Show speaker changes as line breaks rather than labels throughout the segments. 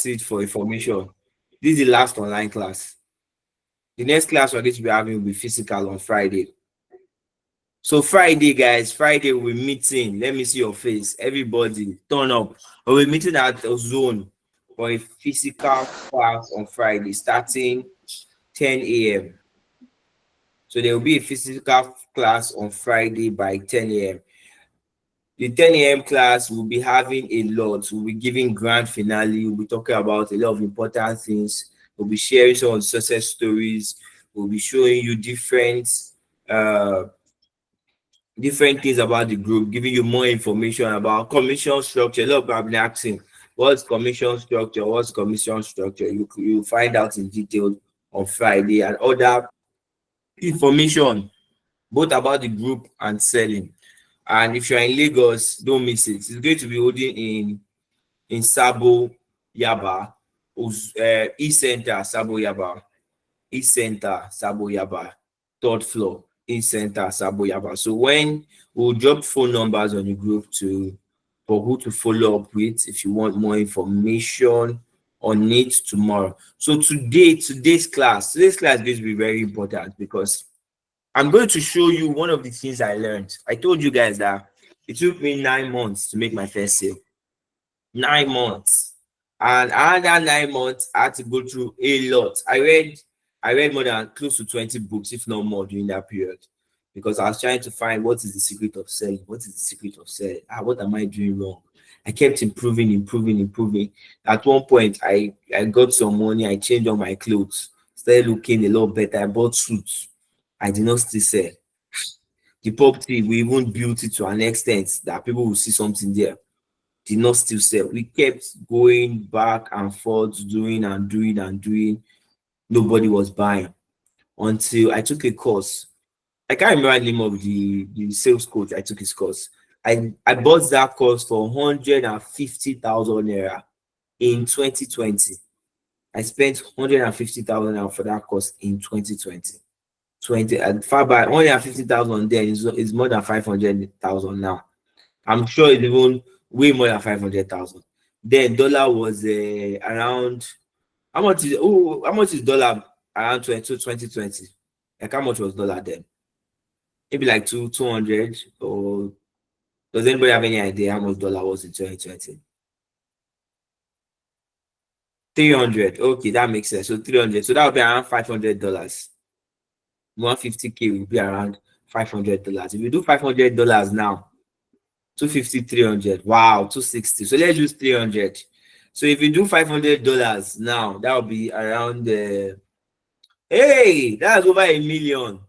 it for information. This is the last online class. The next class we're going to be having will be physical on Friday. So Friday, guys, Friday we're meeting. Let me see your face. Everybody, turn up. We're meeting at a zone for a physical class on Friday, starting 10 a.m. So there will be a physical class on Friday by 10 a.m. The 10 a.m. class will be having a lot. We'll be giving grand finale. We'll be talking about a lot of important things. We'll be sharing some of the success stories. We'll be showing you uh different things about the group, giving you more information about commission structure. A lot of people have been asking, what's commission structure? What's commission structure? You find out in detail on Friday, and other information both about the group and selling. And if you're in Lagos, don't miss it. It's going to be holding in Sabo Yaba, East Center, Sabo Yaba, East Center, Sabo Yaba, third floor, East Center, Sabo Yaba. So when we'll drop phone numbers on the group for who to follow up with if you want more information on it tomorrow. So today's class is going to be very important because I'm going to show you one of the things I learned. I told you guys that it took me 9 months to make my first sale. 9 months. And another 9 months, I had to go through a lot. I read more than close to 20 books, if not more, during that period. Because I was trying to find what is the secret of selling. What is the secret of selling? What am I doing wrong? I kept improving. At one point, I got some money. I changed all my clothes. Started looking a lot better. I bought suits. I did not still sell. The property, we even built it to an extent that people will see something there. Did not still sell. We kept going back and forth, doing. Nobody was buying until I took a course. I can't remember the name of the sales coach. I took his course. I bought that course for 150,000 naira in 2020. I spent 150,000 naira for that course in 2020. And far by 150,000 then is more than 500,000 now. I'm sure it's even way more than 500,000. Then dollar was around how much is dollar around 2020? Like how much was dollar then? Maybe like 200, or does anybody have any idea how much dollar was in 2020? 300. Okay, that makes sense. So 300. So that would be around $500. 150K will be around $500. If you do $500 now, 250, 300. Wow, 260. So let's use 300. So if you do $500 now, that will be around hey, that's over $1 million.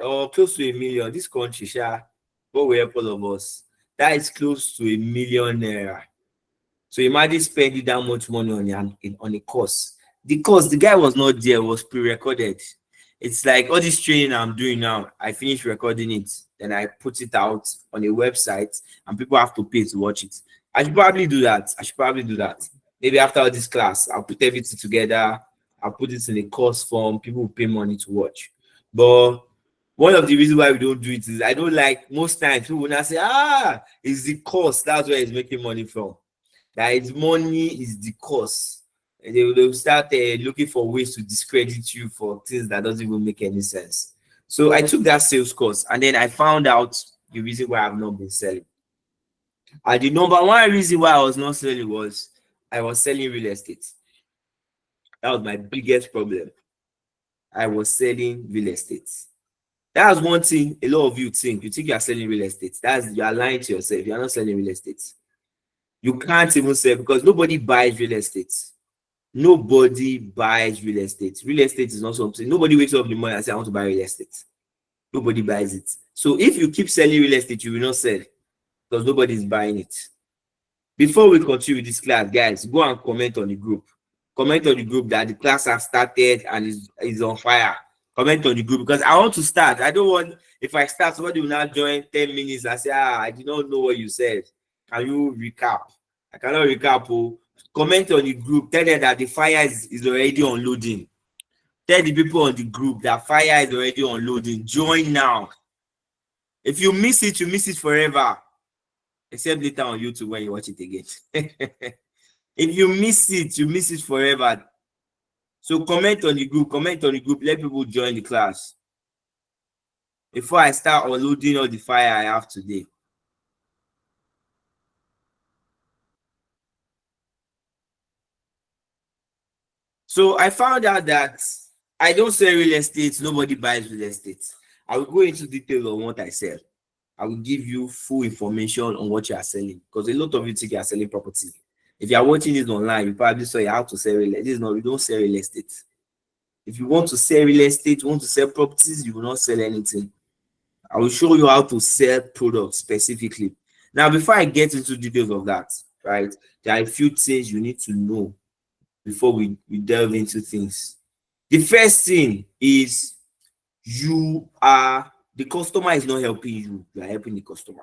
Or close to $1 million. This country, what will help all of us? That is close to $1 million naira. So imagine spending that much money on a course. The guy was not there, it was pre-recorded. It's like all this training I'm doing now, I finish recording it, then I put it out on a website and people have to pay to watch it. I should probably do that. Maybe after all this class, I'll put everything together. I'll put it in a course form. People will pay money to watch. But one of the reasons why we don't do it is I don't like, most times people will not say, it's the course. That's where it's making money from. That its money is the course. They will start looking for ways to discredit you for things that doesn't even make any sense. So I took that sales course and then I found out the reason why I've not been selling. And the number one reason why I was not selling was I was selling real estate. That was my biggest problem. I was selling real estate. That's one thing a lot of you think. You think you are selling real estate. You are lying to yourself. You are not selling real estate. You can't even sell because nobody buys real estate. Nobody buys real estate. Real estate is not something. Nobody wakes up in the morning and says, I want to buy real estate. Nobody buys it. So if you keep selling real estate, you will not sell because nobody is buying it. Before we continue with this class, guys, go and comment on the group. Comment on the group that the class has started and is on fire. Comment on the group because I want to start. I don't want, if I start, somebody will not join 10 minutes and say, I did not know what you said. Can you recap? I cannot recap. Comment on the group. Tell them that the fire is already unloading. Tell the people on the group that fire is already unloading. Join now. If you miss it, you miss it forever. Except later on YouTube when you watch it again. If you miss it, you miss it forever. So comment on the group, let people join the class before I start unloading all the fire I have today. So I found out that I don't sell real estate. Nobody buys real estate. I will go into detail on what I sell. I will give you full information on what you are selling, because a lot of you think you are selling property. If you are watching this online, you probably saw how to sell real estate. This is not, we don't sell real estate. If you want to sell real estate, you want to sell properties, you will not sell anything. I will show you how to sell products specifically. Now, before I get into details of that, right, there are a few things you need to know before we delve into things. The first thing is the customer is not helping you, you are helping the customer.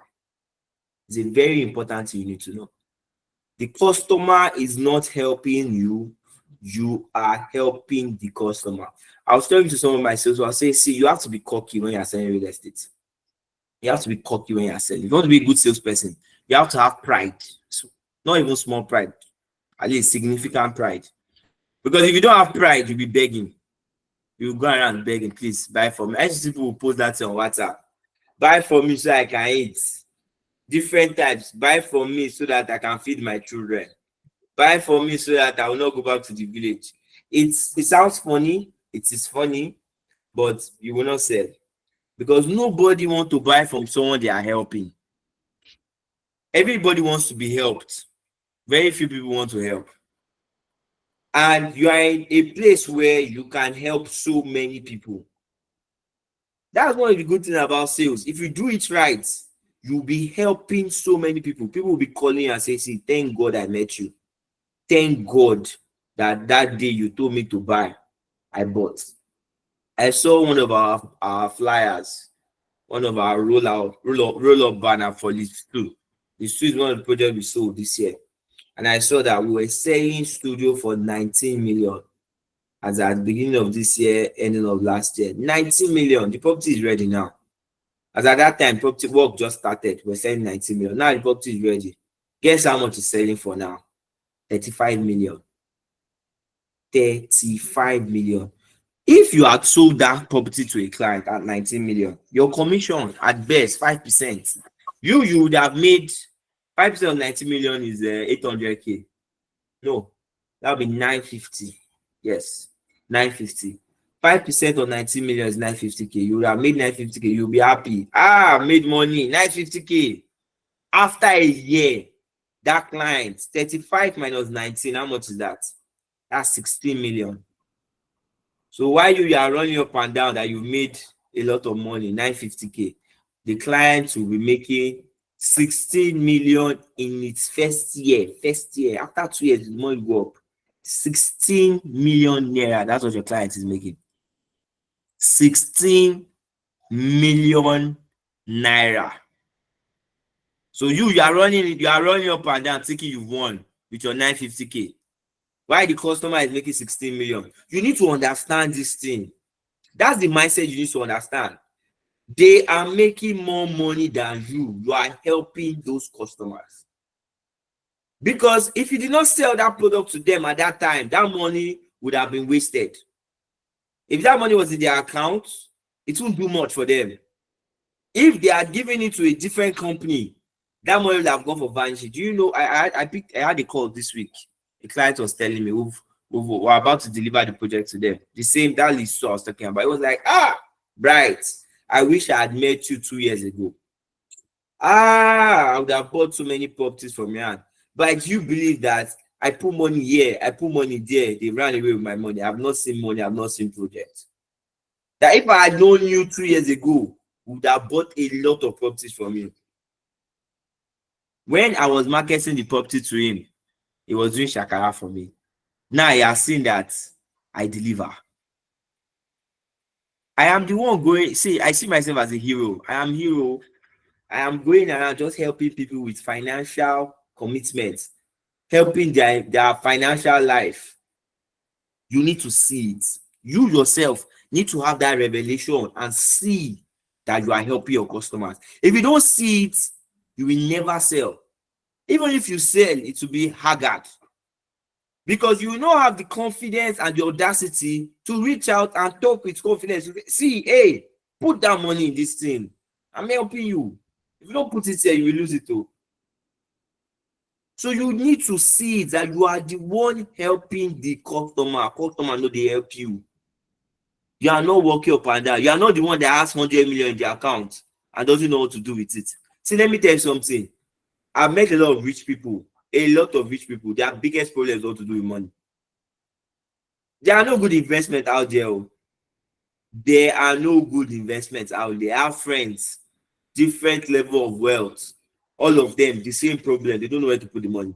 It's a very important thing you need to know. The customer is not helping you, you are helping the customer. I was talking to some of my sales, I say, see, you have to be cocky when you're selling real estate. You have to be cocky when you're selling. If you want to be a good salesperson, you have to have pride. So, not even small pride, at least significant pride. Because if you don't have pride, you'll be begging. You'll go around begging, please buy for me. I see people will post that on WhatsApp. Buy for me so I can eat. Different types. Buy for me so that I can feed my children. Buy for me so that I will not go back to the village. It sounds funny. It is funny, but you will not sell. Because nobody wants to buy from someone they are helping. Everybody wants to be helped. Very few people want to help. And you are in a place where you can help so many people. That's one of the good things about sales. If you do it right, you'll be helping so many people. People will be calling you and saying, see, thank God I met you. Thank God that day you told me to buy, I bought. I saw one of our flyers, one of our roll-up banner for List 2. List 2 is one of the projects we sold this year. And I saw that we were selling studio for 19 million. As at the beginning of this year, ending of last year. 19 million. The property is ready now. As at that time, property work just started. We're selling 19 million. Now the property is ready. Guess how much it's selling for now? 35 million. 35 million. If you had sold that property to a client at 19 million, your commission at best 5%. You would have made 5% of 90 million is 800k. No, that would be 950. Yes, 950. 5% of 90 million is 950k. You would have made 950k. You'll be happy. Made money. 950k. After a year, that client 35 minus 19. How much is that? That's 16 million. So while you are running up and down that you made a lot of money, 950k, the client will be making 16 million in its first year. After 2 years, the money go up. 16 million naira. That's what your client is making. 16 million naira. So you are running up and down thinking you've won with your 950k. Why the customer is making 16 million? You need to understand this thing. That's the mindset you need to understand. They are making more money than you. You are helping those customers. Because if you did not sell that product to them at that time, that money would have been wasted. If that money was in their account, it won't do much for them. If they are giving it to a different company, that money would have gone for vanity. Do you know, I had a call this week. A client was telling me we're about to deliver the project to them. The same, that list I was talking about. It was like, Bright, I wish I had met you 2 years ago. I would have bought so many properties from you. But you believe that I put money here, I put money there, they ran away with my money. I've not seen money, I've not seen projects. That if I had known you 2 years ago, would have bought a lot of properties from you. When I was marketing the property to him, he was doing shakara for me. Now he has seen that I deliver. I am the one going. See, I see myself as a hero. I am hero. I am going around just helping people with financial commitments, helping their financial life. You need to see it. You yourself need to have that revelation and see that you are helping your customers. If you don't see it, you will never sell. Even if you sell, it will be haggard. Because you will not have the confidence and the audacity to reach out and talk with confidence. See, hey, put that money in this thing. I'm helping you. If you don't put it here, you will lose it too. So you need to see that you are the one helping the customer. Customer know they help you. You are not working up and down. You are not the one that has 100 million in the account and doesn't know what to do with it. See, let me tell you something. I've met a lot of rich people. Their biggest problem is what to do with money. There are no good investments out there. There are no good investments out there. I have friends, different level of wealth. All of them, the same problem. They don't know where to put the money.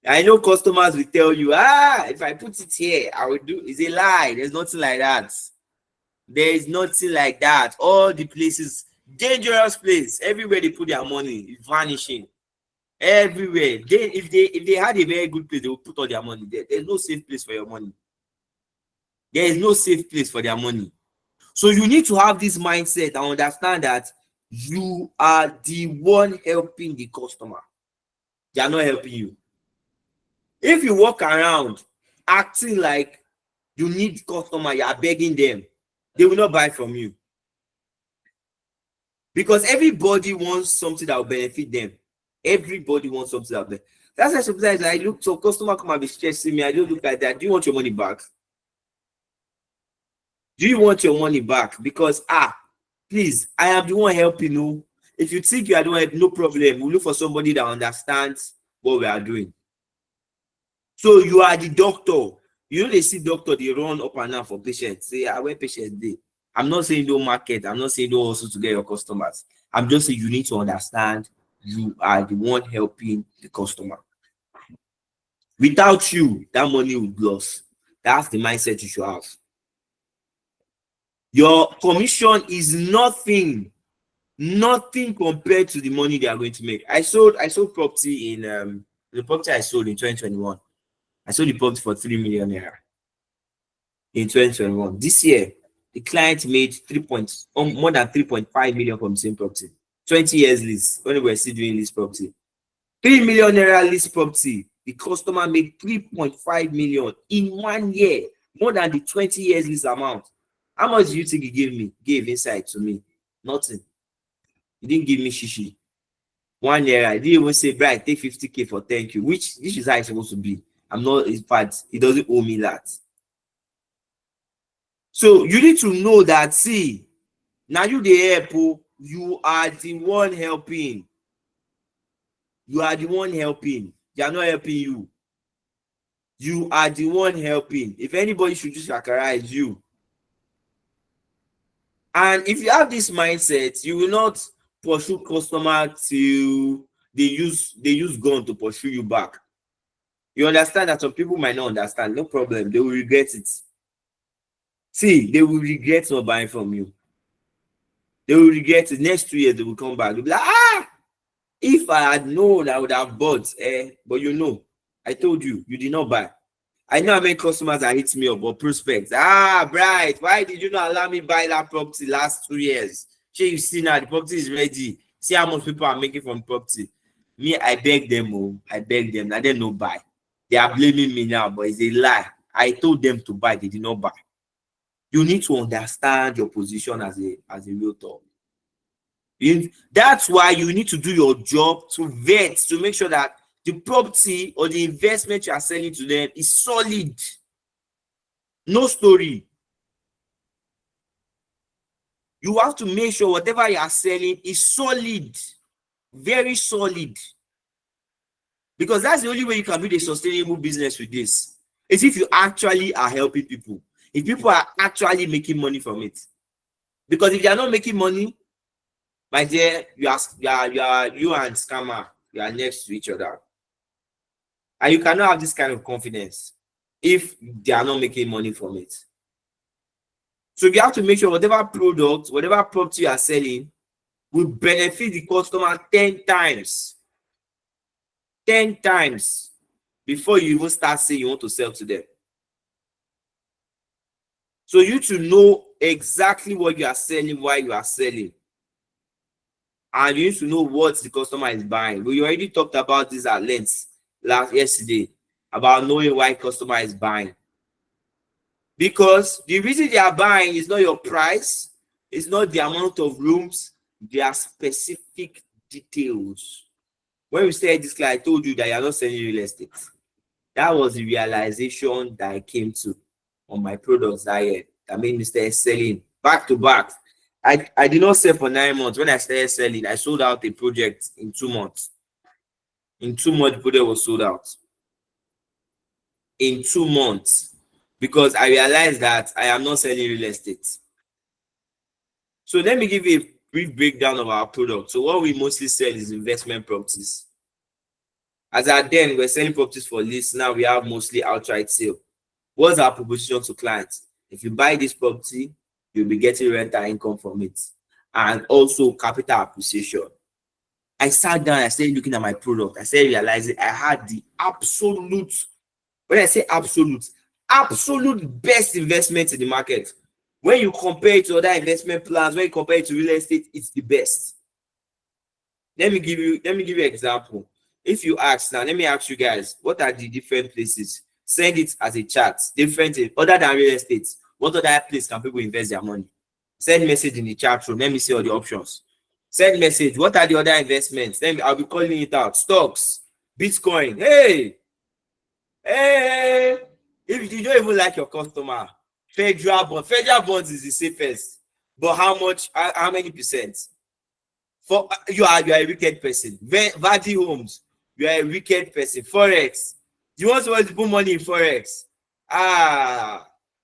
I know customers will tell you, if I put it here, I will do. It's a lie. There's nothing like that. There is nothing like that. All the places, dangerous place. Everywhere they put their money is vanishing. Everywhere. If they had a very good place, they will put all their money there. There's no safe place for your money. There is no safe place for their money. So you need to have this mindset and understand that you are the one helping the customer. They are not helping you. If you walk around acting like you need customer, you are begging them, they will not buy from you. Because everybody wants something that will benefit them. Everybody wants something that will benefit. That's why sometimes I look, so customer come and be stressing me. I don't look at that. Do you want your money back? Do you want your money back? Because please, I am the one helping you. If you think you are the one helping, no problem. We'll look for somebody that understands what we are doing. So you are the doctor. You know, they see doctor, they run up and down for patients. Say, where patients dey. I'm not saying don't market. I'm not saying don't also to get your customers. I'm just saying you need to understand you are the one helping the customer. Without you, that money will be lost. That's the mindset you should have. Your commission is nothing compared to the money they are going to make. I sold property in the property I sold in 2021. I sold the property for 3 million naira in 2021. This year, the client made more than 3.5 million from the same property. 20 years lease when we were still doing this property. 3 million naira lease property. The customer made 3.5 million in 1 year, more than the 20 years lease amount. How much do you think he gave inside to me? Nothing. He didn't give me shishi. 1 year, I didn't even say, Brian, take 50K for thank you, which this is how it's supposed to be. I'm not, in fact, he doesn't owe me that. So you need to know that, see, now you the help, you are the one helping. You are the one helping. They are not helping you. You are the one helping. If anybody should just characterize you. And if you have this mindset, you will not pursue customer till they use gun to pursue you back. You understand that some people might not understand. No problem. They will regret it. See, they will regret not buying from you. They will regret it. Next 2 years, they will come back. They'll be like, if I had known, I would have bought. But you know, I told you, you did not buy. I know how many customers that hit me up or prospects. Bright, why did you not allow me buy that property last 2 years? Sure, you see now, the property is ready. See how much people are making from property. Me, I beg them. I beg them. Now they no buy. They are blaming me now, but it's a lie. I told them to buy. They did not buy. You need to understand your position as a realtor. That's why you need to do your job to vet, to make sure that the property or the investment you are selling to them is solid. No story. You have to make sure whatever you are selling is solid, very solid. Because that's the only way you can build a sustainable business with this. Is if you actually are helping people. If people are actually making money from it. Because if they are not making money, my dear, you and scammer, you are next to each other. And you cannot have this kind of confidence if they are not making money from it. So you have to make sure whatever product, whatever property you are selling will benefit the customer 10 times. 10 times before you even start saying you want to sell to them. So you to know exactly what you are selling, why you are selling. And you need to know what the customer is buying. We already talked about this at length yesterday. about knowing why customer is buying. Because the reason they are buying is not your price, it's not the amount of rooms, they are specific details. When we started this class, I told you that you are not selling real estate. That was the realization that I came to on my products that year that made me start selling back to back. I did not sell for 9 months. When I started selling, I sold out a project in 2 months. In 2 months, the project was sold out. In 2 months, because I realized that I am not selling real estate. So let me give you a brief breakdown of our product. So what we mostly sell is investment properties. As at then, we're selling properties for lease. Now we have mostly outright sale. What's our proposition to clients? If you buy this property, you'll be getting rental income from it, and also capital appreciation. I sat down, I started looking at my product. I started realizing I had the absolute, when I say absolute best investment in the market. When you compare it to other investment plans, when you compare it to real estate, it's the best. Let me give you an example. If you ask now, let me ask you guys, what are the different places? Send it as a chat. Different other than real estate. What other place can people invest their money? Send message in the chat room. Let me see all the options. Send message. What are the other investments? Then I'll be calling it out. Stocks, Bitcoin. Hey. If you don't even like your customer, federal bonds is the safest. But how much? How many percent? For you are a wicked person. Vadi homes, you are a wicked person. Forex, you want to put money in forex?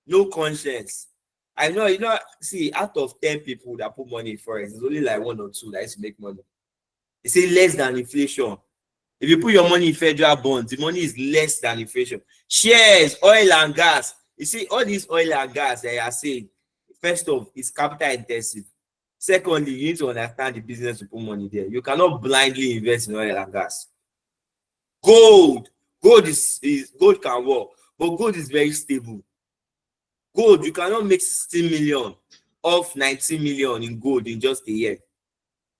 No conscience. I know, see, out of 10 people that put money in forex, there's only like 1 or 2 that used to make money. They say less than inflation. If you put your money in federal bonds, the money is less than inflation. Shares, oil and gas. You see, all these oil and gas that you are saying, first off, it's capital intensive. Secondly, you need to understand the business to put money there. You cannot blindly invest in oil and gas. Gold can work, but gold is very stable. Gold, you cannot make 16 million off 19 million in gold in just a year.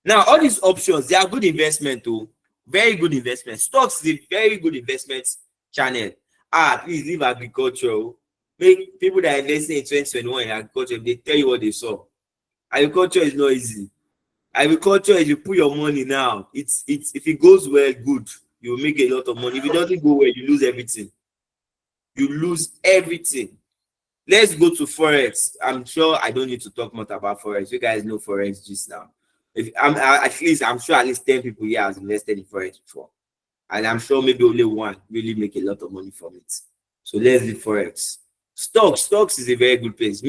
Now, all these options, they are good investment too. Very good investment. Stocks is a very good investment channel. Please leave agriculture. Make people that are investing in 2021 in agriculture, they tell you what they saw. Agriculture is not easy. Agriculture is you put your money now. It's if it goes well, good. You will make a lot of money. If it doesn't go well, you lose everything. You lose everything. Let's go to forex. I'm sure I don't need to talk much about forex. You guys know forex just now. I'm sure at least 10 people here has invested in forex before, and I'm sure maybe only one really make a lot of money from it. So let's do forex. Stocks is a very good place.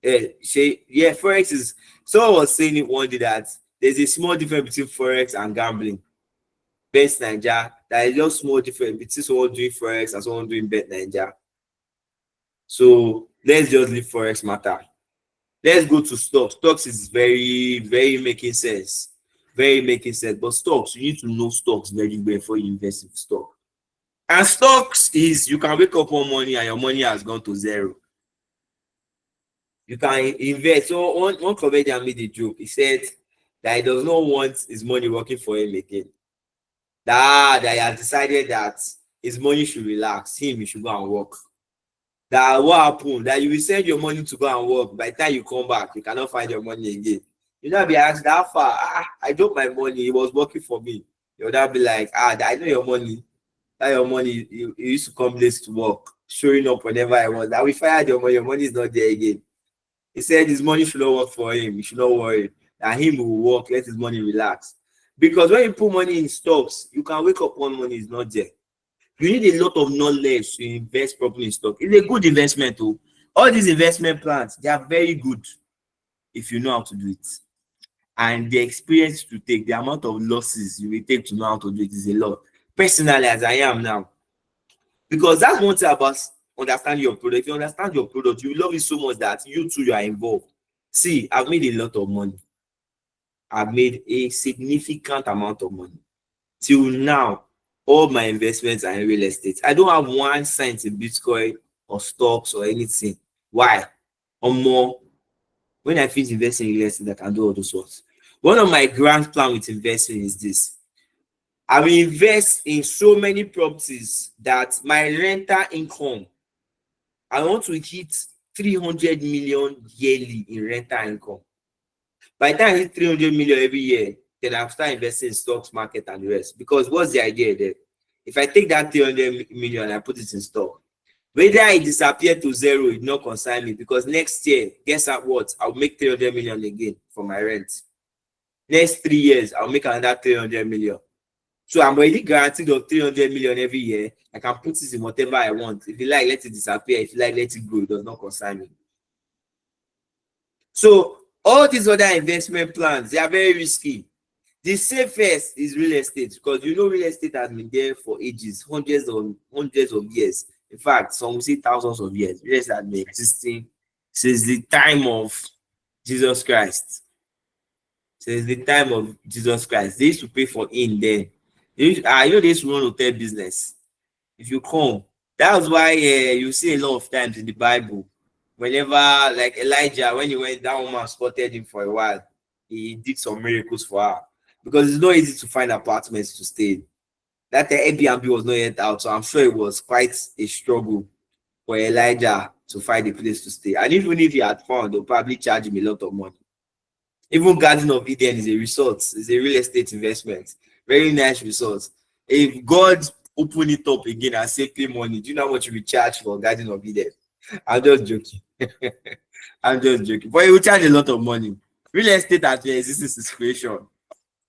Forex is. Someone was saying it one day that there's a small difference between forex and gambling. Bet Naija, there is just small difference between someone doing forex and someone doing Bet Naija. So let's just leave forex matter. Let's go to stocks. Stocks is very, very making sense. Very making sense. But stocks, you need to know stocks very well before you invest in stock. And stocks is you can wake up one morning and your money has gone to zero. You can invest. So one comedian made a joke. He said that he does not want his money working for him again. That he has decided that his money should relax. He should go and work. That what happened? That you will send your money to go and work. By the time you come back, you cannot find your money again. You not be asked that far. I dropped my money. It was working for me. You would not be like, I know your money. That your money, you used to come late to work, showing up whenever I want. That we fired your money is not there again. He said his money should not work for him. He should not worry. That him will work, let his money relax. Because when you put money in stocks, you can wake up one money is not there. You need a lot of knowledge to invest properly in stock. It's a good investment too. All these investment plans, they are very good if you know how to do it. And the experience to take, the amount of losses you will take to know how to do it is a lot. Personally, as I am now, because that's one thing about understanding your product. If you understand your product, you love it so much that you too, you are involved. See, I've made a lot of money. I've made a significant amount of money. Till now, all my investments are in real estate. I don't have 1 cent in Bitcoin or stocks or anything. Why? Or more. When I finish investing in real estate, I can do all those ones. One of my grand plans with investing is this. I will invest in so many properties that my rental income, I want to hit 300 million yearly in rental income. By the time I hit 300 million every year, then I'll start investing in stocks market and the rest. Because what's the idea there? If I take that 300 million and I put it in stock, whether it disappear to zero, it not concern me, because next year, guess at what? I'll make 300 million again for my rent. Next 3 years, I'll make another 300 million. So I'm already guaranteed of 300 million every year. I can put it in whatever I want. If you like, let it disappear. If you like, let it grow. It does not concern me. So all these other investment plans, they are very risky. The safest is real estate, because real estate has been there for ages, hundreds of years. In fact, some will say thousands of years. Real estate has been existing since the time of Jesus Christ. Since the time of Jesus Christ, they used to pay for in then. They used to run hotel business. If you come, that's why you see a lot of times in the Bible, whenever, like Elijah, when he went, that woman spotted him for a while, he did some miracles for her, because it's not easy to find apartments to stay in. That Airbnb was not yet out, so I'm sure it was quite a struggle for Elijah to find a place to stay. And even if he had found, they'll probably charge him a lot of money. Even Garden of Eden is a resort, it's a real estate investment. Very nice resort. If God open it up again and say pay money, do you know how much you will charge for Garden of Eden? I'm just joking. I'm just joking. But you will charge a lot of money. Real estate at your existing situation.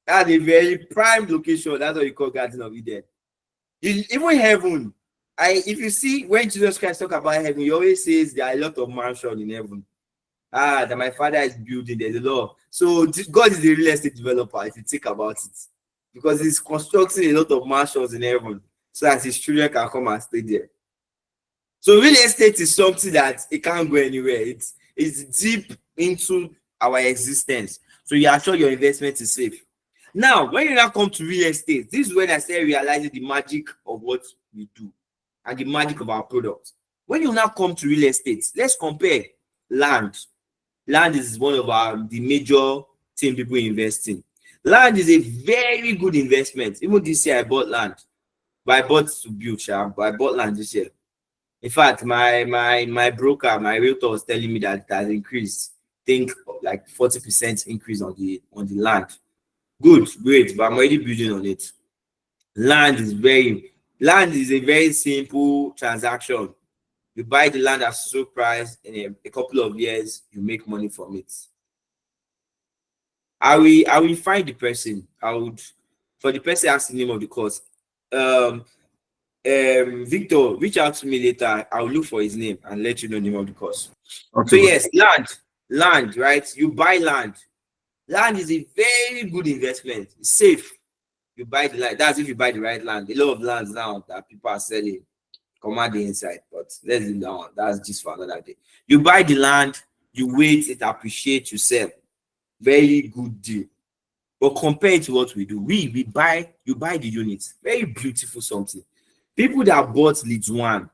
That's a very prime location. That's what you call Garden of Eden. Even heaven. If you see when Jesus Christ talk about heaven, he always says there are a lot of mansions in heaven. That my father is building, there's a lot. So God is a real estate developer, if you think about it, because he's constructing a lot of mansions in heaven so that his children can come and stay there. So real estate is something that it can't go anywhere. It's deep into our existence. So you are sure your investment is safe. Now, when you now come to real estate, this is when I start realizing the magic of what we do and the magic of our product. When you now come to real estate, let's compare land. Land is one of the major things people invest in. Land is a very good investment. Even this year, I bought land. But I bought to build, but I bought land this year. In fact, my broker, my realtor was telling me that it has increased. Think like 40% increase on the land. Good, great, but I'm already building on it. Land is a very simple transaction. You buy the land at so price, in a couple of years, you make money from it. I will find the person. For the person ask the name of the course. Victor, reach out to me later. I'll look for his name and let you know the name of the course. Okay. So yes, land, right? You buy land. Land is a very good investment. It's safe. You buy the land. That's if you buy the right land. A lot of lands now that people are selling command the inside, but let's leave that one. That's just for another day. You buy the land, you wait, it appreciates, you sell. Very good deal. But compared to what we do, you buy the units. Very beautiful something. People that bought leads one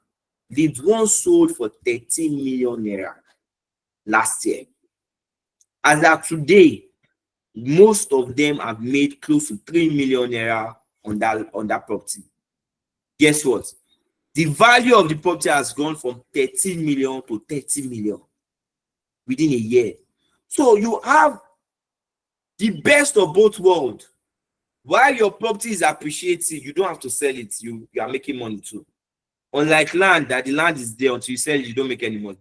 sold for 13 million naira last year. As of today, most of them have made close to 3 million naira on that property. Guess what? The value of the property has gone from 13 million to 30 million within a year. So you have the best of both worlds. While your property is appreciating, you don't have to sell it. You are making money too. Unlike land, that the land is there until you sell it, you don't make any money.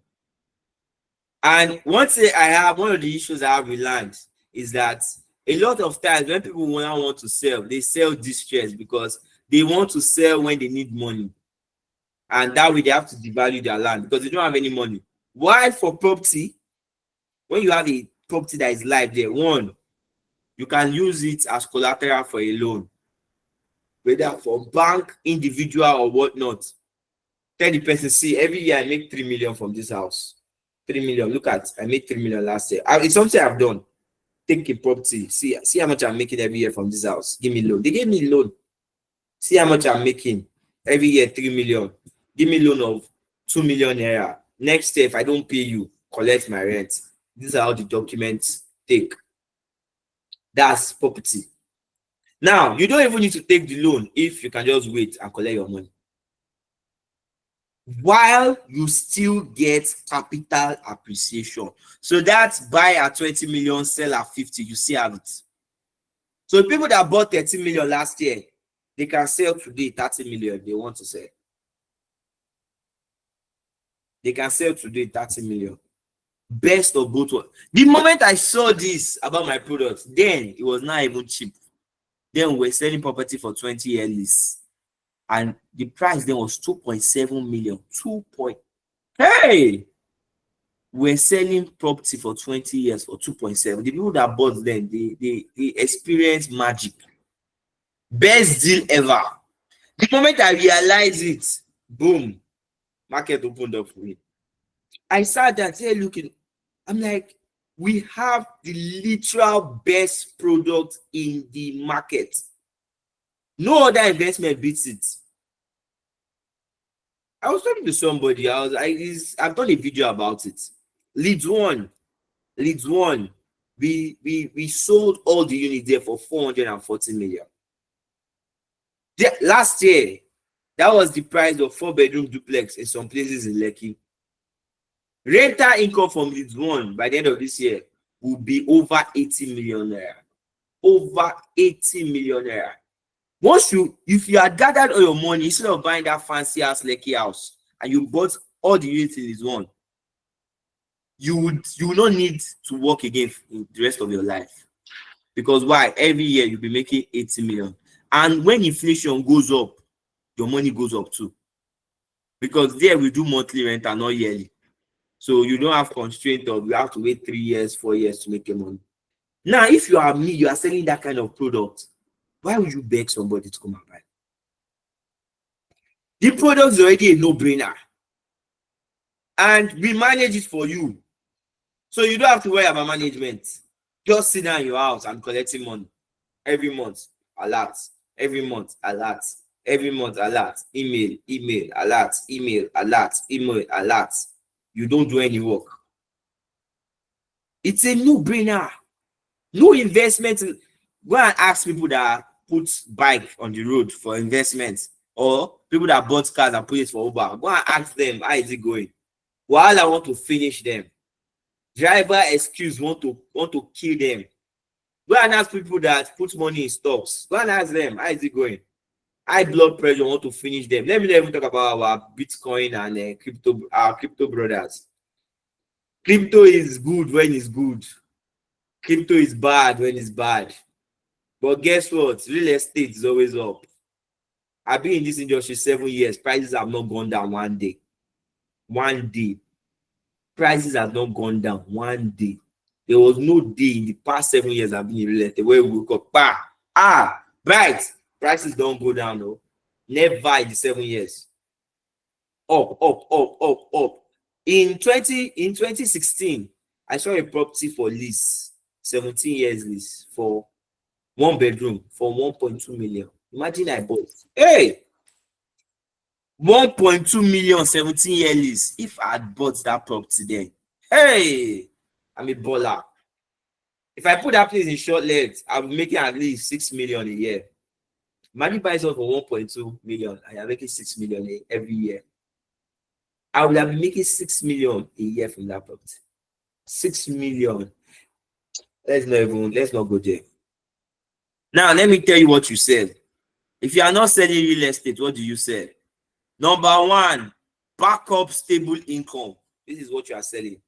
And one of the issues I have with land is that a lot of times when people want to sell, they sell distress because they want to sell when they need money. And that way they have to devalue their land because they don't have any money. While for property, when you have a property that is live there, one, you can use it as collateral for a loan, whether for bank, individual, or whatnot. Tell the person, see, every year I make 3 million from this house. 3 million. Look at, I made 3 million last year. It's something I've done. Take a property. See how much I'm making every year from this house. Give me loan. They gave me loan. See how much I'm making every year, 3 million. Give me loan of 2 million naira. Next year, if I don't pay you, collect my rent. These are how the documents take. That's property. Now, you don't even need to take the loan if you can just wait and collect your money, while you still get capital appreciation. So that's buy at 20 million, sell at 50, you still have it. So people that bought 30 million last year, they can sell today 30 million if they want to sell. They can sell today 30 million. Best of both worlds. The moment I saw this about my product, then it was not even cheap. Then we're selling property for 20-year lease. And the price then was 2.7 million. Hey! We're selling property for 20 years for 2.7. The people that bought then, they experienced magic. Best deal ever. The moment I realized it, boom, market opened up for me. I sat there and started looking. I'm like, we have the literal best product in the market. No other investment beats it. I was talking to somebody. I've done a video about it. Leads one. We sold all the units there for 440 million. Last year, that was the price of 4-bedroom duplex in some places in Lekki. Rental income from Leads one by the end of this year will be over 80 million naira. Over 80 million naira. If you had gathered all your money instead of buying that fancy ass Lekki house and you bought all the units in Leads one, you will not need to work again in the rest of your life. Because why? Every year you'll be making 80 million. And when inflation goes up, your money goes up too. Because there we do monthly rent and not yearly. So you don't have constraint of you have to wait 3 years, 4 years to make your money. Now, if you are me, you are selling that kind of product, why would you beg somebody to come and buy? The product is already a no-brainer. And we manage it for you. So you don't have to worry about management. Just sit down in your house and collecting money. Every month, alert. Every month, alert. Every month, alert. Email, alert. Email, alert. You don't do any work. It's a no-brainer. No investment. Go and ask people that put bike on the road for investment, or people that bought cars and put it for Uber. Go and ask them, how is it going? While I want to finish them. Driver excuse want to kill them. Go and ask people that put money in stocks. Go and ask them, how is it going? High blood pressure want to finish them. Let me not even talk about our Bitcoin and our crypto brothers. Crypto is good when it's good. Crypto is bad when it's bad. But guess what? Real estate is always up. I've been in this industry 7 years. Prices have not gone down one day. One day. Prices have not gone down one day. There was no day in the past 7 years I've been in real estate where we woke up, right. Prices don't go down, no. Never in the 7 years. Up. In 2016, I saw a property for lease, 17 years lease for 1 bedroom for 1.2 million. Imagine I bought. Hey! 1.2 million, 17-year lease. If I had bought that property then, hey, I'm a baller. If I put that place in short legs, I'll be making at least 6 million a year. Money buys up for 1.2 million, and I'm making 6 million every year. I will have making 6 million a year from that property. 6 million. Let's not go there. Now, let me tell you what you sell. If you are not selling real estate, what do you sell? Number one, backup stable income. This is what you are selling.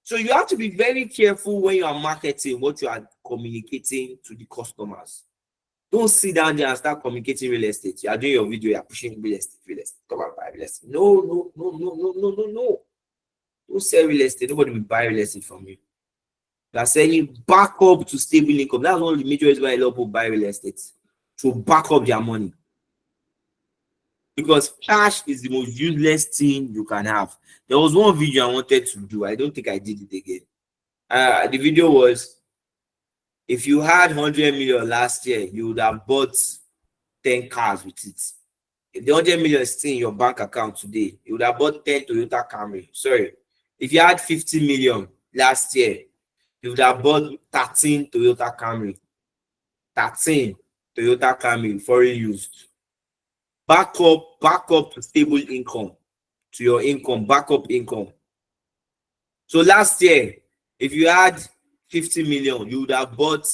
So you have to be very careful when you are marketing what you are communicating to the customers. Don't sit down there and start communicating real estate. You are doing your video, you are pushing real estate. Come and buy real estate. No. Don't sell real estate. Nobody will buy real estate from you. You are selling backup to stable income. That's one of the major reasons why a lot of people buy real estate. To back up their money. Because cash is the most useless thing you can have. There was one video I wanted to do. I don't think I did it again. The video was, if you had 100 million last year, you would have bought 10 cars with it. If the 100 million is still in your bank account today, you would have bought 10 Toyota Camry. Sorry. If you had 50 million last year, you would have bought 13 Toyota Camry. 13. Toyota Camry, foreign used. Back up to stable income, to your income, backup income. So last year, if you had 50 million, you would have bought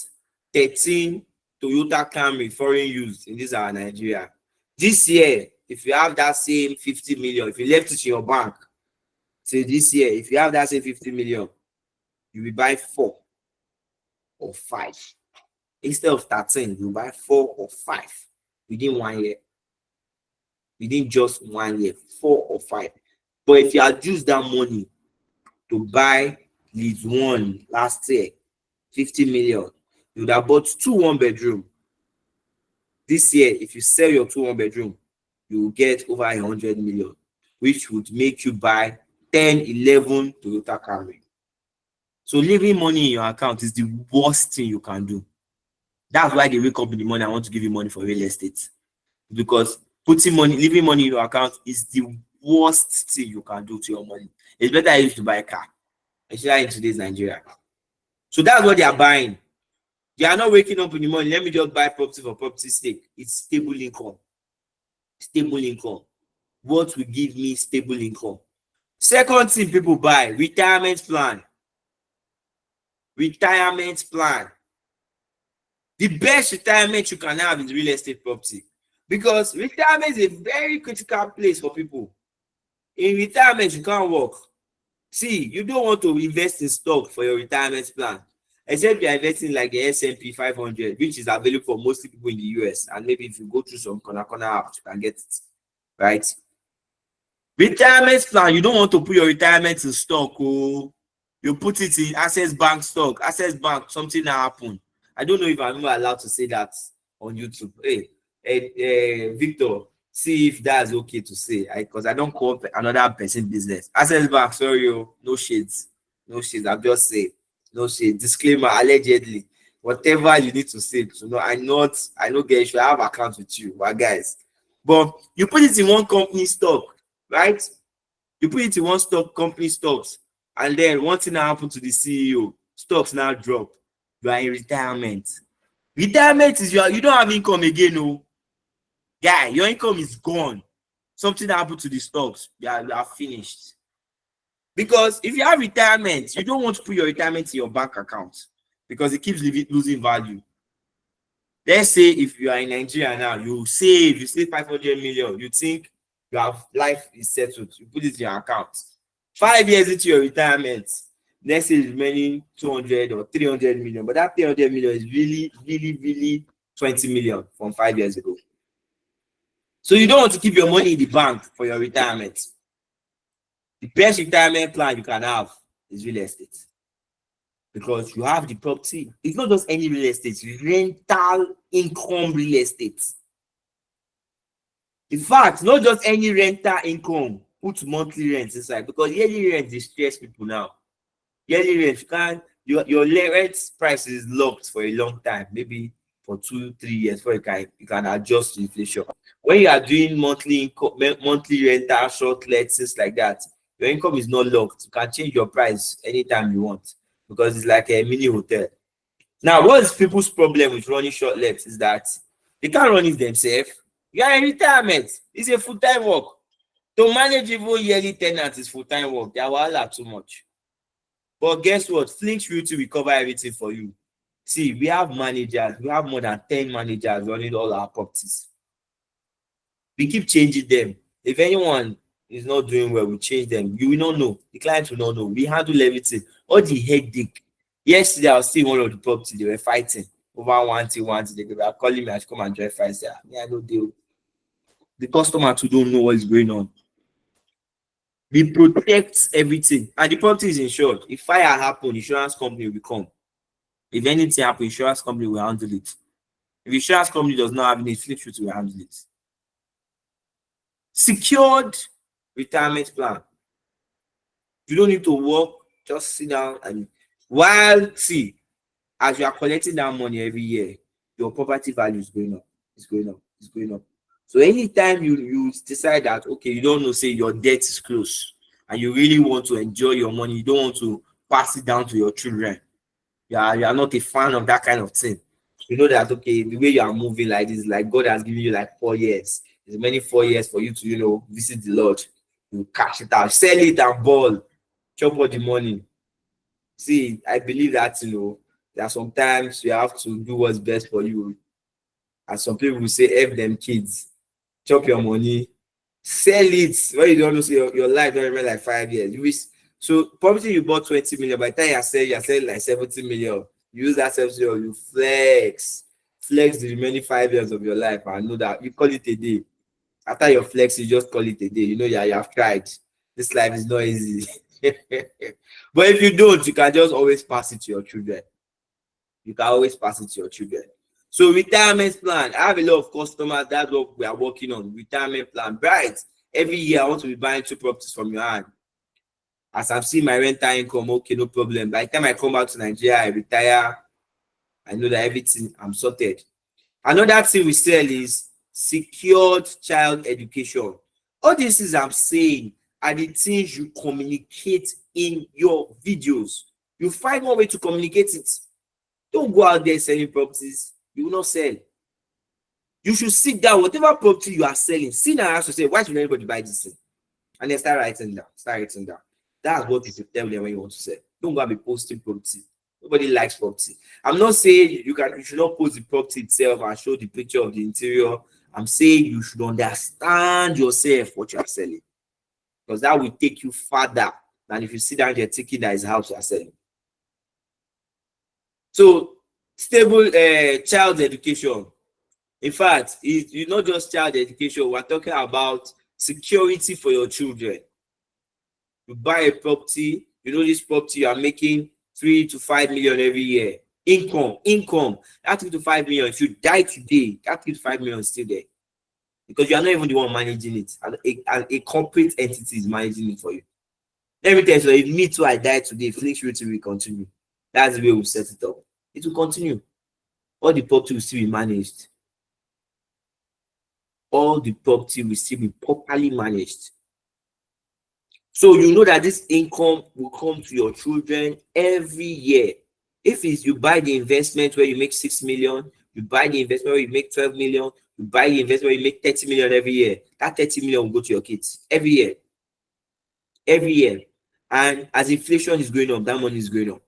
13 Toyota Camry foreign used in this our Nigeria. This year, if you have that same 50 million, if you left it in your bank, say this year, if you have that same 50 million, you will buy 4 or 5. Instead of 13, you buy 4 or 5 within 1 year. Within just 1 year, 4 or 5. But if you had used that money to buy lead one last year, 50 million, you would have bought 2 1-bedroom. This year, if you sell your 2 1-bedroom, you will get over 100 million, which would make you buy 10, 11 Toyota Camry. So leaving money in your account is the worst thing you can do. That's why they wake up in the morning, I want to give you money for real estate. Because leaving money in your account is the worst thing you can do to your money. It's better I used to buy a car, especially in today's Nigeria. So that's what they are buying. They are not waking up in the morning, let me just buy property for property's sake. It's stable income. Stable income. What will give me stable income? Second thing people buy, retirement plan. Retirement plan. The best retirement you can have is real estate property, because retirement is a very critical place for people. In retirement, you can't work. See, you don't want to invest in stock for your retirement plan, except you are investing like the S&P 500, which is available for most people in the US. And maybe if you go through some corner apps, you can get it, right? Retirement plan, you don't want to put your retirement in stock. Oh, you put it in Access Bank stock. Access Bank, something that happened. I don't know if I'm not allowed to say that on YouTube. Hey, Victor, see if that's okay to say, because I don't call another person business. Access Bank, sorry, no shades. No shades. I've just said no shades. Disclaimer, allegedly. Whatever you need to say to know, I know guys should have account with you, but guys. But you put it in one company stock, right? You put it in one company stocks, and then one thing happened to the CEO, stocks now drop. You are in retirement. Retirement is you don't have income again, no. Guy, your income is gone. Something happened to the stocks. You are finished. Because if you have retirement, you don't want to put your retirement in your bank account because it keeps losing value. Let's say if you are in Nigeria now, you save 500 million, you think your life is settled, you put it in your account. 5 years into your retirement, next year is remaining 200 or 300 million, but that 300 million is really 20 million from 5 years ago. So you don't want to keep your money in the bank for your retirement. The best retirement plan you can have is real estate, because you have the property. It's not just any real estate, it's rental income real estate. In fact, not just any rental income, put monthly rent inside, because yearly rent is stress people now. Yearly rent, you can't, your rent price is locked for a long time, maybe for 2-3 years before you can adjust to inflation. When you are doing monthly income, monthly rental, short lets, things like that, your income is not locked. You can change your price anytime you want, because it's like a mini hotel. Now, what is people's problem with running short lets is that they can't run it themselves. You are in retirement. It's a full-time work. To manage even yearly tenants is full-time work. They are wahala too much. But guess what? Flinch Realty will cover everything for you. See, we have managers. We have more than 10 managers running all our properties. We keep changing them. If anyone is not doing well, we change them. You will not know. The clients will not know. We handle everything. All the headache. Yesterday, I was still one of the property. They were fighting over one thing. They were calling me. I should come and join fight. I don't deal. The customer too don't know what is going on. We protect everything, and the property is insured. If fire happen, insurance company will come. If anything happen, insurance company will handle it. If insurance company does not have any, Flinch Realty will handle it. Secured retirement plan. You don't need to work, just sit down and as you are collecting that money every year, your property value is going up. It's going up. So anytime you decide that, okay, you don't know, say your debt is close and you really want to enjoy your money, you don't want to pass it down to your children. You are not a fan of that kind of thing. You know that, okay, the way you are moving like this, like God has given you like 4 years. There's many 4 years for you to, visit the Lord. You cash it out, sell it and ball, chop all the money. See, I believe that, that sometimes you have to do what's best for you. And some people will say, F them kids, chop your money, sell it. When you don't know, so your life don't remain like 5 years. So property you bought 20 million, by the time you're selling like 70 million. You use that 70 million, you flex the remaining 5 years of your life, and know that you call it a day. After your flex, you just call it a day. Yeah, you have tried. This life is not easy. But if you don't, you can just always pass it to your children. You can always pass it to your children. So retirement plan. I have a lot of customers. That's what we are working on. Retirement plan. Right. Every year I want to be buying 2 properties from your hand. As I'm seeing my rental income, okay, no problem. By the time I come back to Nigeria, I retire. I know that everything I'm sorted. Another thing we sell is secured child education. All these things I'm saying are the things you communicate in your videos. You find one way to communicate it. Don't go out there selling properties. You will not sell. You should sit down, whatever property you are selling, sit down and ask yourself, why should anybody buy this thing? And then start writing down. That's what you should tell them when you want to sell. Don't go and be posting property. Nobody likes property. I'm not saying you should not post the property itself and show the picture of the interior. I'm saying you should understand yourself what you are selling, because that will take you further than if you sit down there thinking that is a house you are selling. So stable child education. In fact, it's not just child education. We're talking about security for your children. You buy a property, this property you are making 3 to 5 million every year. Income. That 3 to 5 million. If you die today, that 3 to 5 million is still there, because you are not even the one managing it. And a corporate entity is managing it for you. Let me tell you, so if me too, I die today, Flix Realty will continue. That's the way we set it up. It will continue. All the property will still be managed. All the property will still be properly managed. So you know that this income will come to your children every year. If it's you buy the investment where you make 6 million, you buy the investment where you make 12 million, you buy the investment where you make 30 million every year, that 30 million will go to your kids every year. Every year. And as inflation is going up, that money is going up.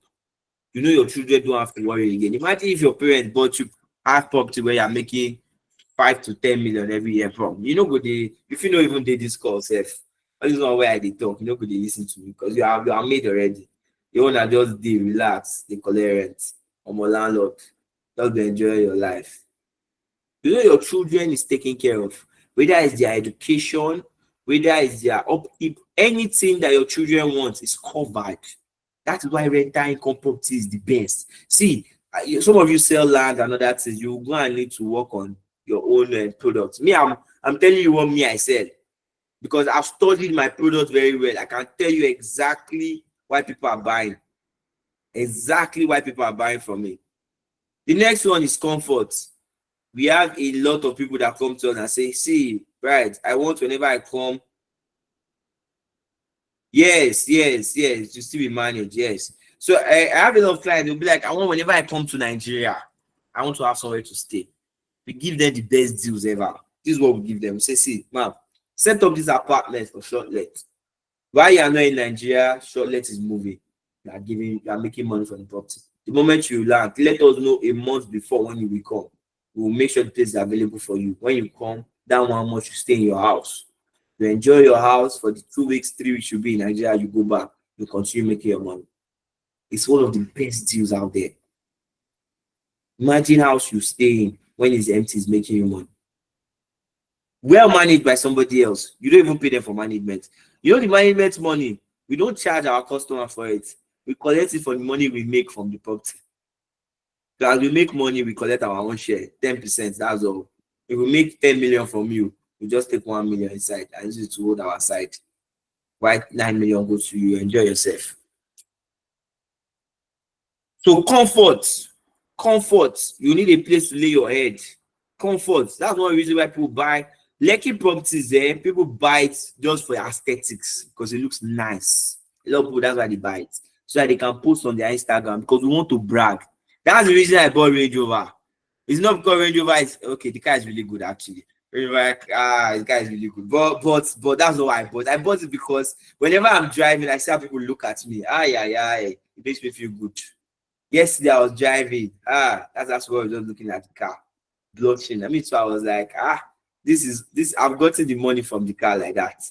Your children don't have to worry again. Imagine if your parents bought you half property where you're making 5 to 10 million every year from. If you know even they discuss, this is not where they talk, they listen to me, because you are made already. You want to just relax, they collect rent. I'm a landlord. Just enjoy your life. Your children is taken care of, whether it's their education, whether it's their upkeep, anything that your children want is covered. That is why rental income property is the best. See, some of you sell land and other things. You go and need to work on your own products. Me, I'm telling you what I sell, because I've studied my product very well. I can tell you exactly why people are buying. Exactly why people are buying from me. The next one is comfort. We have a lot of people that come to us and say, see, right, I want whenever I come. Yes, you still be managed, yes. So I have a lot of clients, they'll be like, I want whenever I come to Nigeria, I want to have somewhere to stay. We give them the best deals ever. This is what we give them. We say, see, ma'am, set up this apartment for short let. While you are not in Nigeria, short let is moving. You are making money from the property. The moment you land, let us know a month before when you will come. We will make sure the place is available for you. When you come, that 1 month you stay in your house. You enjoy your house for the 2 weeks, 3 weeks you'll be in Nigeria, you go back, you continue making your money. It's one of the best deals out there. Imagine house you stay in when it's empty, is making you money. Well managed by somebody else. You don't even pay them for management. The management money, we don't charge our customer for it. We collect it for the money we make from the property. So as we make money, we collect our own share, 10%, that's all. If we make 10 million from you, we just take 1 million inside and use it to hold our side. Why 9 million goes to you? Enjoy yourself. So comfort. You need a place to lay your head. Comfort. That's one reason why people buy Lekki properties. People buy it just for aesthetics, because it looks nice. A lot of people, that's why they buy it, so that they can post on their Instagram, because we want to brag. That's the reason I bought Range Rover. It's not because Range Rover is okay. The car is really good actually. Range Rover, the car is really good. But that's not why I bought. I bought it because whenever I'm driving, I see how people look at me. It makes me feel good. Yesterday I was driving. That's why I was just looking at the car, blockchain. So I was like, this. I've gotten the money from the car like that.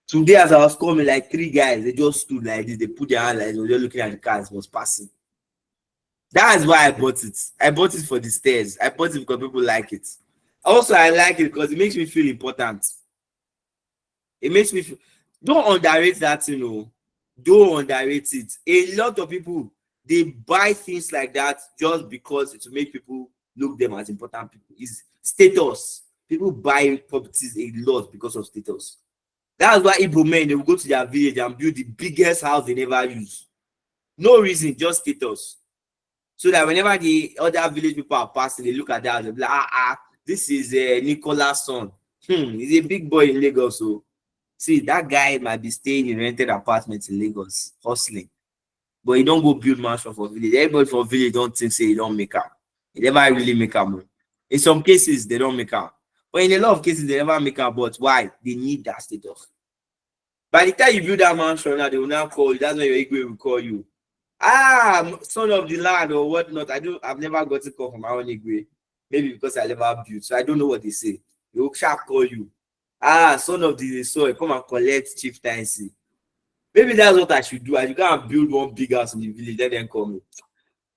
Today, as I was coming, like 3 guys, they just stood like this. They put their hand like this. They were just looking at the car as it was passing. That's why I bought it. I bought it for the stairs. I bought it because people like it. Also, I like it because it makes me feel important. It makes me feel. Don't underrate that, Don't underrate it. A lot of people, they buy things like that just because it will make people look them as important people. It's status. People buy properties a lot because of status. That's why Igbo men, they will go to their village and build the biggest house they never use. No reason, just status. So that whenever the other village people are passing, they look at that, they'll be like, this is Nicola's son. He's a big boy in Lagos. So see, that guy might be staying in rented apartments in Lagos, hustling. But he don't go build mansion for village. Everybody for village don't think say he don't make up. He never really make up. In some cases, they don't make up. But in a lot of cases, they never make up. But why? They need that status. By the time you build that mansion, now they will now call you. That's when your Igwe will call you. Son of the land or whatnot. I've never got a call from my own Igwe. Maybe because I never built. So I don't know what they say. They will sharp call you. Son of the soil, come and collect chieftaincy. Maybe that's what I should do. I should go and build one big house in the village, let them call me.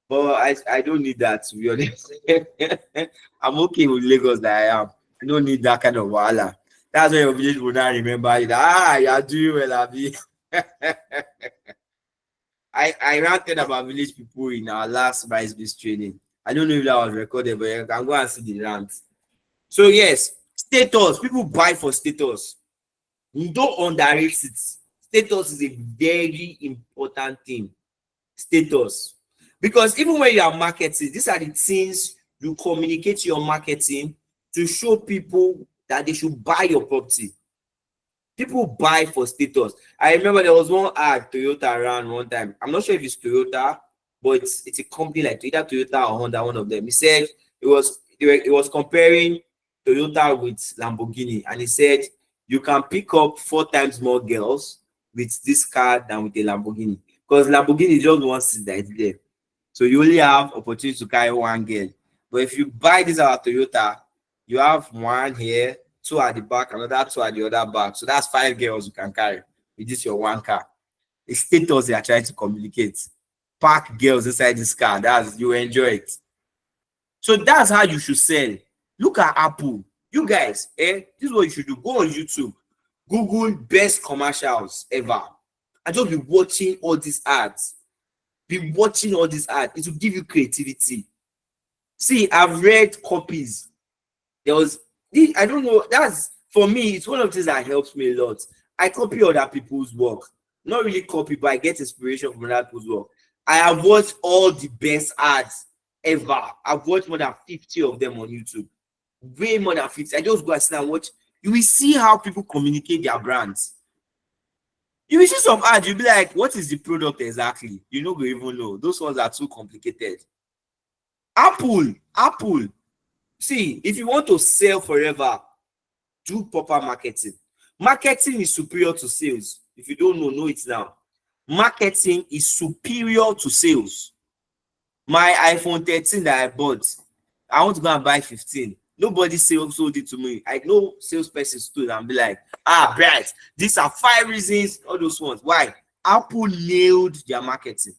But I don't need that, to be honest. I'm okay with Lagos that I am. I don't need that kind of wahala. That's why your village will not remember you. You are doing well, Abi. I ranted about village people in our last Rise Biz training. I don't know if that was recorded, but you can go and see the rant. So yes, status. People buy for status. You don't underrate it. Status is a very important thing. Status. Because even when you are marketing, these are the things you communicate your marketing to show people that they should buy your property. People buy for status. I remember there was one ad Toyota ran one time. I'm not sure if it's Toyota, but it's a company like either Toyota or Honda, one of them. He said it was comparing Toyota with Lamborghini, and he said you can pick up 4 times more girls with this car than with a Lamborghini, because Lamborghini is just one seat that is there. So you only have opportunity to carry 1 girl. But if you buy this out of Toyota, you have 1 here, 2 at the back, another 2 at the other back. So that's 5 girls you can carry with this your 1 car. The status they are trying to communicate. Park girls inside this car. You enjoy it. So that's how you should sell. Look at Apple. You guys, this is what you should do. Go on YouTube. Google best commercials ever. And just be watching all these ads. Be watching all these ads. It will give you creativity. See, I've read copies. I don't know, that's for me, it's one of the things that helps me a lot. I copy other people's work. Not really copy, but I get inspiration from other people's work. I have watched all the best ads ever. I've watched more than 50 of them on YouTube. Way more than 50. I just go and sit and watch. You will see how people communicate their brands. You will see some ads, you'll be like, what is the product exactly? You don't even know. Those ones are too complicated. Apple. See, if you want to sell forever, do proper marketing. Marketing is superior to sales. If you don't know it now. Marketing is superior to sales. My iPhone 13 that I bought, I want to go and buy 15. Nobody sold it to me. I know salesperson stood and be like, Bright, these are 5 reasons, all those ones. Why? Apple nailed their marketing.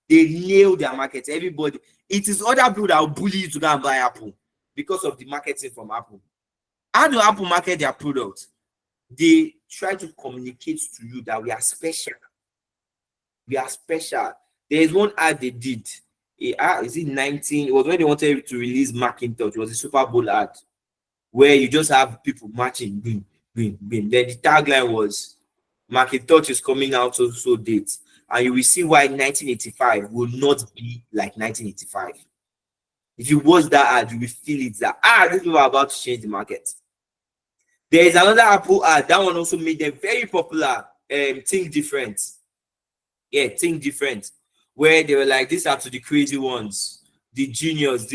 They nailed their marketing. Everybody. It is other people that will bully you to go and buy Apple because of the marketing from Apple. How do Apple market their product? They try to communicate to you that we are special. We are special. There is one ad they did. Is it 19? It was when they wanted to release Macintosh. It was a Super Bowl ad where you just have people marching, boom, boom, boom. Then the tagline was Macintosh is coming out so date. And you will see why 1985 will not be like 1985. If you watch that ad, you will feel it that these people are about to change the market. There is another Apple ad. That one also made them very popular. Think Different. Yeah, Think Different. Where they were like, these are to the crazy ones. the genius,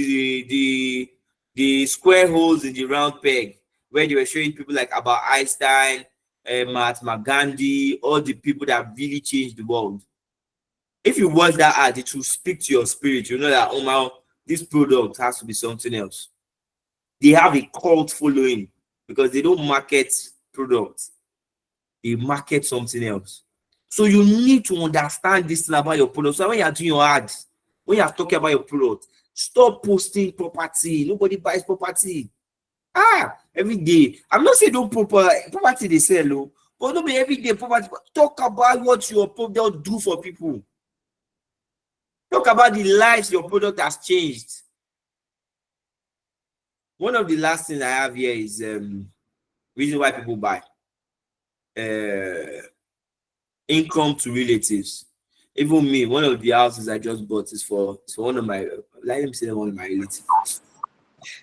the square holes in the round peg, where they were showing people like about Einstein, Mahatma Gandhi, all the people that really changed the world. If you watch that ad, it will speak to your spirit. You know that, oh my, this product has to be something else. They have a cult following because they don't market products, they market something else. So you need to understand this thing about your product. So when you are doing your ads, when you are talking about your product, stop posting property. Nobody buys property. Every day. I'm not saying don't property they sell, but don't be every day property. Talk about what your product do for people. Talk about the lives your product has changed. One of the last things I have here is reason why people buy. Income to relatives. Even me, one of the houses I just bought is for one of my, let me say one of my relatives.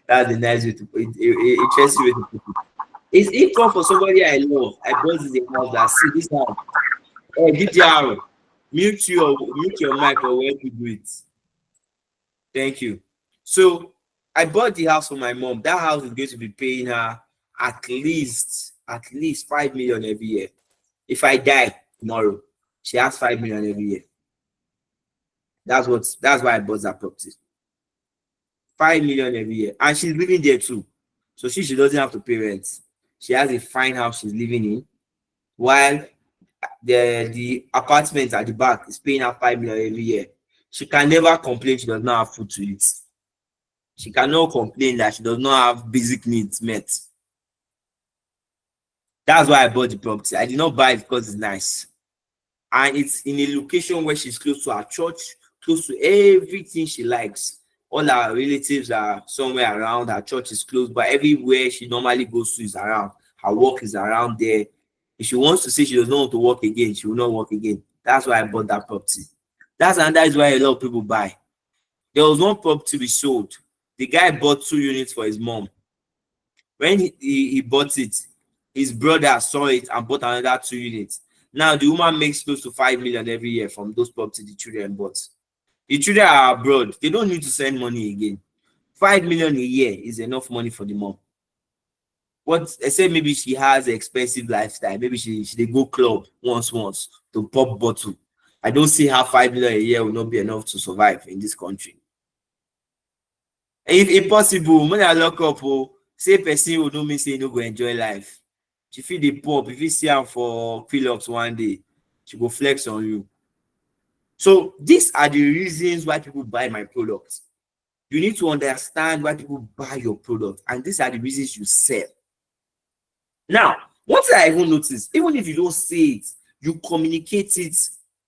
That's the nice way to put it. Interesting way to put it. It's income for somebody I love. I bought this house that see this house. DTR, mute your mic or where you do it. Thank you. So I bought the house for my mom. That house is going to be paying her at least 5 million every year. If I die tomorrow, she has 5 million every year. That's why I bought that property. 5 million every year, and she's living there too. So she doesn't have to pay rent. She has a fine house she's living in, while the apartment at the back is paying her 5 million every year. She can never complain she does not have food to eat. She cannot complain that she does not have basic needs met. That's why I bought the property. I did not buy it because it's nice. And it's in a location where she's close to her church, close to everything she likes. All her relatives are somewhere around. Her church is close, but everywhere she normally goes to is around. Her work is around there. If she wants to say she does not want to work again, she will not work again. That's why I bought that property. That is why a lot of people buy. There was one property we sold. The guy bought 2 units for his mom. When he bought it, his brother saw it and bought another 2 units. Now the woman makes close to 5 million every year from those properties the children bought. The children are abroad. They don't need to send money again. 5 million a year is enough money for the mom. What I say, maybe she has an expensive lifestyle. Maybe she go club once to pop bottle. I don't see how 5 million a year will not be enough to survive in this country. If possible, when I lock up, say person will know me say no go enjoy life. She feel the pop. If you see her for Philips one day, she go flex on you. So these are the reasons why people buy my products. You need to understand why people buy your product, and these are the reasons you sell. Now, what I even notice, even if you don't say it, you communicate it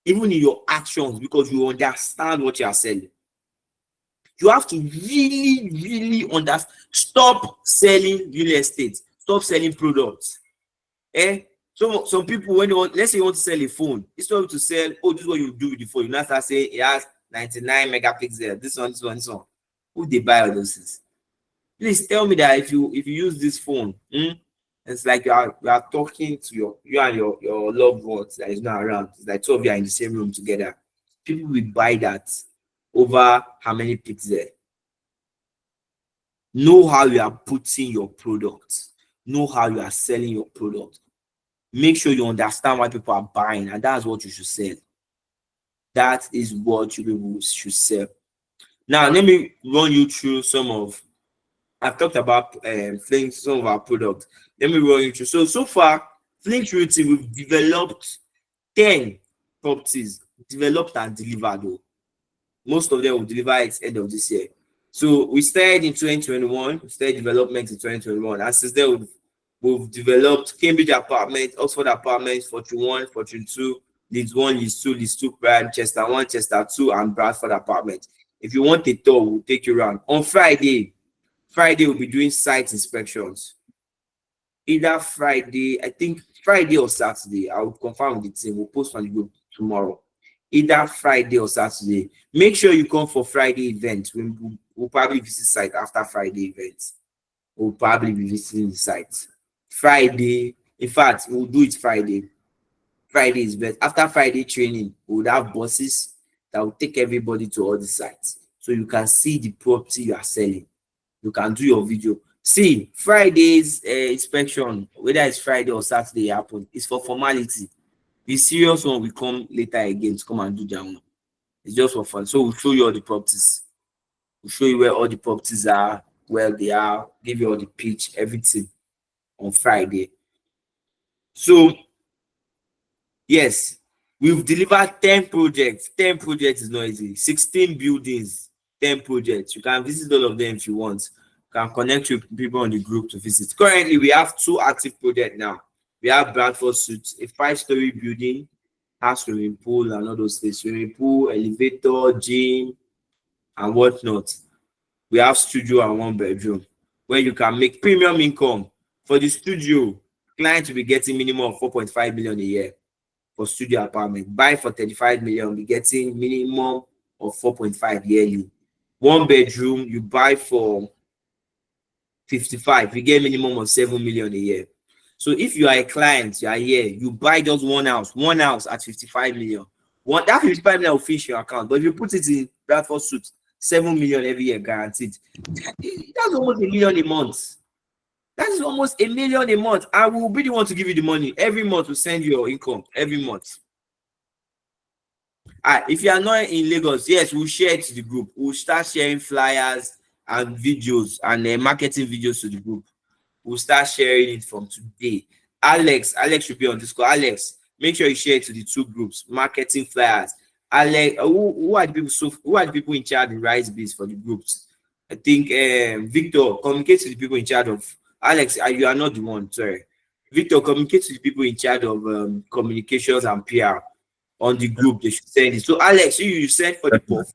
even in your actions because you understand what you are selling. You have to really, really understand. Stop selling real estate. Stop selling products. So some people, when let's say you want to sell a phone, it's not to sell, this is what you do with the phone. You now start saying it has 99 megapixels, this one. Who they buy all those things? Please tell me that if you use this phone, it's like you are talking to you and your loved ones that is not around. It's like 2 of you are in the same room together. People will buy that over how many pixels. Know how you are putting your product. Know how you are selling your product. Make sure you understand why people are buying, and that's what you should sell. That is what you should sell. Now, let me run you through I've talked about some of our products. Let me run you through. So far, Flink Realty, we've developed 10 properties, developed and delivered. Though. Most of them will deliver at the end of this year. So we started in 2021, we started development in 2021, and since then we've developed Cambridge Apartment, Oxford Apartments, Fortune 1, Fortune 2, Leeds 1, Leeds 2 Prime, Chester 1, Chester 2, and Bradford Apartment. If you want a tour, we'll take you around. On Friday, we'll be doing site inspections. Either Friday, I think Friday or Saturday. I will confirm with the team. We'll post on the group tomorrow. Either Friday or Saturday. Make sure you come for Friday event. We'll probably visit site after Friday event. We'll probably be visiting the site. Friday, in fact, we'll do it Friday. Friday is best. After Friday training, we'll have buses that will take everybody to all the sites. so you can see the property you are selling. You can do your video. See, Friday's inspection, whether it's Friday or Saturday happen, it's for formality. The serious one will come later again to come and do their own. It's just for fun. So we'll show you all the properties. We'll show you where all the properties are, where they are, give you all the pitch, everything on Friday. So yes, we've delivered 10 projects. 10 projects is not easy. 16 buildings, 10 projects. You can visit all of them if you want. You can connect with people on the group to visit. Currently, we have 2 active projects now. We have Bradford Suites, a 5-story building, has swimming pool and all those things. Swimming pool, elevator, gym, and whatnot. We have studio and 1 bedroom where you can make premium income. For the studio, clients will be getting minimum of 4.5 million a year for studio apartment. Buy for 35 million, be getting minimum of 4.5 yearly. 1 bedroom, you buy for 55, you get minimum of 7 million a year. So if you are a client, you are here, you buy just one house at 55 million. That 55 million will finish your account. But if you put it in Bradford Suite, 7 million every year guaranteed. That's almost $1 million a month. That is almost $1 million a month. I will be the one to give you the money. Every month to send you your income. Every month. If you are not in Lagos, yes, we'll share it to the group. We'll start sharing flyers and videos and marketing videos to the group. We'll start sharing it from today. Alex should be on this call. Alex, make sure you share it to the 2 groups. Marketing flyers. Alex, who are the people? So who are the people in charge in Rise Biz for the groups? I think Victor, communicate to the people in charge of. Alex, you are not the one. Sorry, Victor, communicate to the people in charge of communications and PR on the group. They should send it. So Alex, you send for the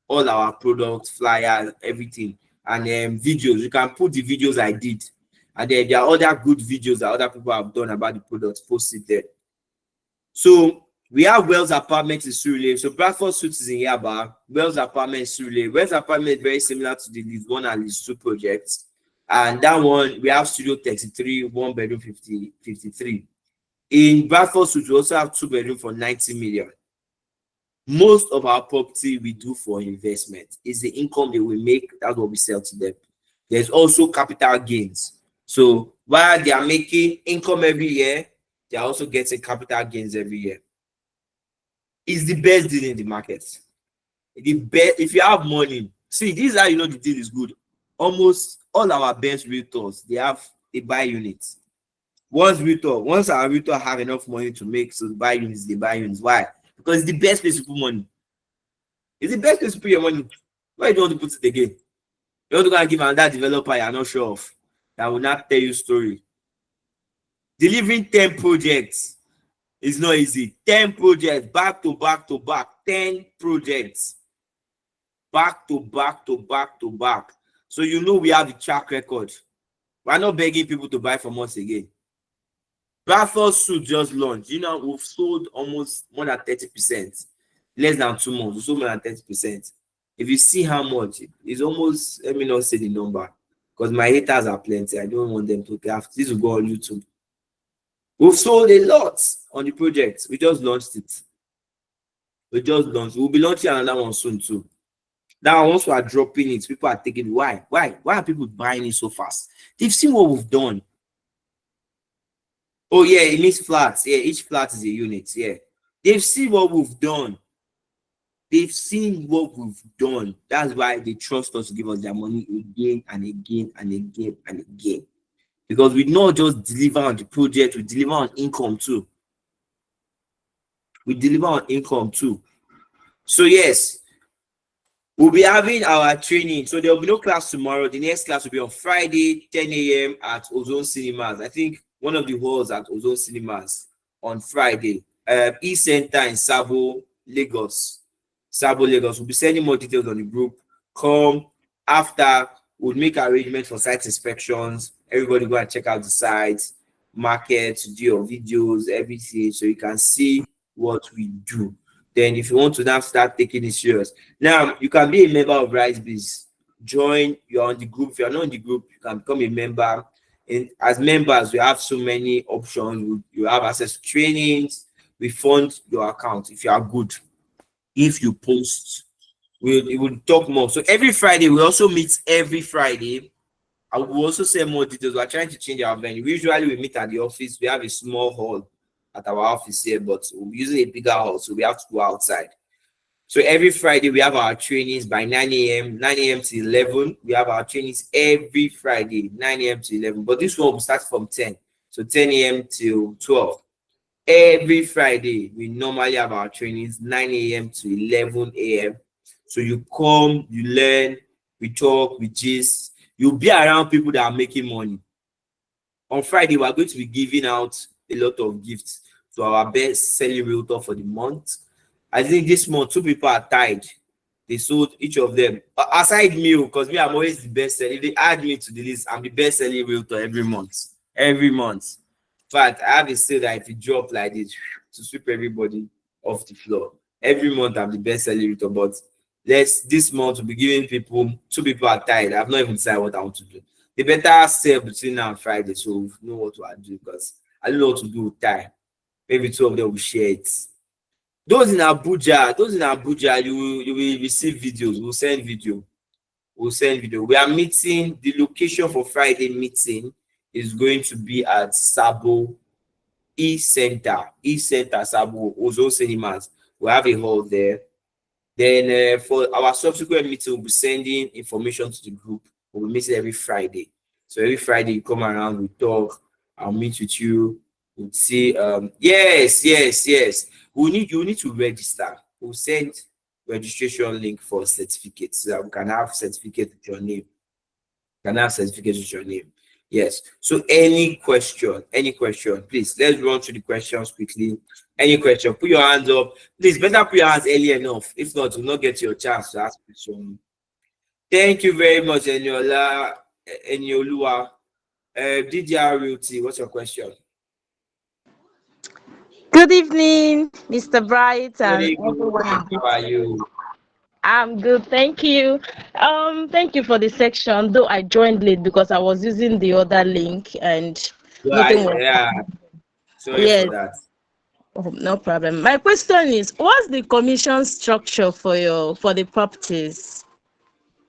all our products, flyers, everything, and videos. You can put the videos I did. And then there are other good videos that other people have done about the products, post it there. So we have Wells Apartment in Surulere. So Bradford Suites is in Yaba. Wells Apartment in Surulere. Wells Apartment is very similar to the List 1 and List 2 projects. And that one, we have Studio 33, 1 bedroom 53. In Bradford Suites, we also have 2 bedroom for 90 million. Most of our property we do for investment. Is the income that we make, that's what we sell to them. There's also capital gains. So while they are making income every year, they are also getting capital gains every year. It's the best deal in the market. The best, if you have money, see, this is how you know the deal is good. Almost all our best realtors, they buy units. Once our realtor have enough money to make, so buy units, they buy units. Why? Because it's the best place to put money. It's the best place to put your money. Why do you want to put it again? You want to go and give another developer you're not sure of, that will not tell you story. Delivering 10 projects is not easy. 10 projects, back to back to back. 10 projects. Back to back to back to back. So you know we have the track record. We're not begging people to buy from us again. Bradford Suite just launched. You know, we've sold almost more than 30%. Less than 2 months, we sold more than 30%. If you see how much, it's almost, let me not say the number, because my haters are plenty. I don't want them to have this will go on YouTube. We've sold a lot on the project. We just launched it. We'll be launching another one soon too. Now, once we are dropping it, people are taking why are people buying it so fast? They've seen what we've done. Oh yeah, it means flats. Yeah, each flat is a unit. Yeah, they've seen what we've done. That's why they trust us to give us their money again and again and again and again. Because we not just deliver on the project, we deliver on income too. So yes, we'll be having our training. So there will be no class tomorrow. The next class will be on Friday, 10 a.m. at Ozone Cinemas. I think one of the halls at Ozone Cinemas on Friday. E-Center in Sabo, Lagos. We'll be sending more details on the group. Come after, we'll make arrangements for site inspections. Everybody go and check out the sites, market, do your videos, everything, so you can see what we do. Then if you want to now start taking it serious, now you can be a member of RiseBiz. Join, you're on the group. If you're not in the group, you can become a member. And as members, we have so many options. You have access to trainings. We fund your account if you are good. If you post we'll talk more. So every Friday, we also meet every Friday. I will also say more details. We're trying to change our venue. Usually we meet at the office. We have a small hall at our office here, but we're using a bigger hall, so we have to go outside. So every Friday we have our trainings by 9 a.m. 9 a.m. to 11. We have our trainings every Friday, 9 a.m. to 11. But this one will start from 10. So 10 a.m. till 12. Every Friday, we normally have our trainings 9 a.m. to 11 a.m. So you come, you learn, we talk, we gist. You'll be around people that are making money. On Friday, we are going to be giving out a lot of gifts to our best selling realtor for the month. I think this month, 2 people are tied. They sold each of them. Aside me, because me, I'm always the best seller. If they add me to the list, I'm the best selling realtor every month. Every month. In fact, I have a say that if you drop like this to sweep everybody off the floor, every month I'm the best selling realtor. But this month we'll be giving people, 2 people are tied. I've not even decided what I want to do. They better sell between now and Friday, so we know what to do because I don't know what to do with time. Maybe 2 of them will share it. Those in Abuja, you will receive videos. We'll send video. We are meeting. The location for Friday meeting is going to be at Sabo E-Center, Sabo, Ozone Cinemas. We have a hall there. Then for our subsequent meeting, we'll be sending information to the group. We'll be meeting every Friday. So every Friday you come around, we talk. I'll meet with you. We'll see. Yes. You need to register. We'll send registration link for certificates so that we can have certificate with your name. Yes. So any question, please, let's run through the questions quickly. Any question, put your hands up. Please, better put your hands early enough. If not, you'll not get your chance to ask question. Thank you very much, Eniolua. DDR Realty, what's your question?
Good evening, Mr. Bright
Good
and
evening.
everyone.
How are you?
I'm good, thank you. Thank you for the section. Though I joined late because I was using the other link and nothing was.
Yeah, sorry for
Yes,
that.
no problem. My question is, what's the commission structure for the properties?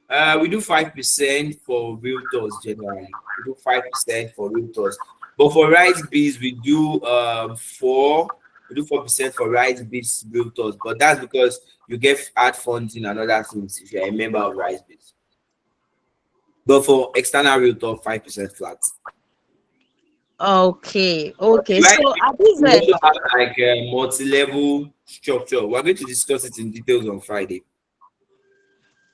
We do 5% for realtors generally. We do 5% for realtors. But for RiseBiz, we do 4% for RiseBiz realtors. But that's because you get ad funding and other things if you're a member of RiseBiz. But for external realtor, 5% flat.
Okay. So
RiseBiz,
are these
we also have like a multi-level structure. We're going to discuss it in details on Friday.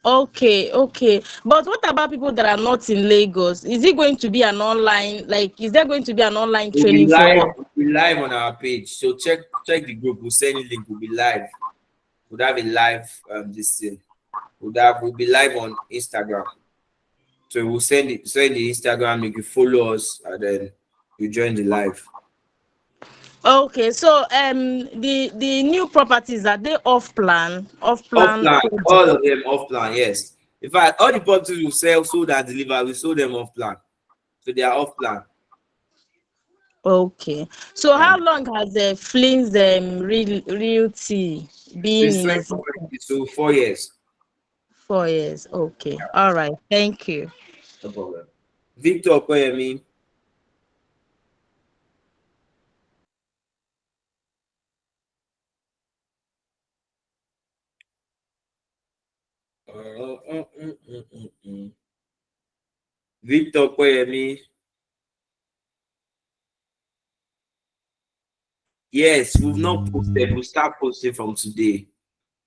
okay. But what about people that are not in Lagos? Is it going to be an online, like, is there going to be an online
We'll be
training for
live.
us?
We'll be live on our page. So check the group. We'll send you link. We'll be live. We'll have a live this thing. We'll be live on Instagram. So we'll send the Instagram. You can follow us and then you join the live.
Okay, so the new properties, are they off plan? Off
Off
plan.
plan, all of them off plan. Yes. In fact, all the properties we sell, sold and deliver, we sold them off plan. So they are off plan.
Okay. So
Yeah.
how long has the Flynn's realty been
Since
in existence?
2020, so 4 years.
4 years. Okay. All right. Thank you.
No problem. Victor Koyemi. Victor Koyemi. Yes, we've not posted. We'll start posting from today.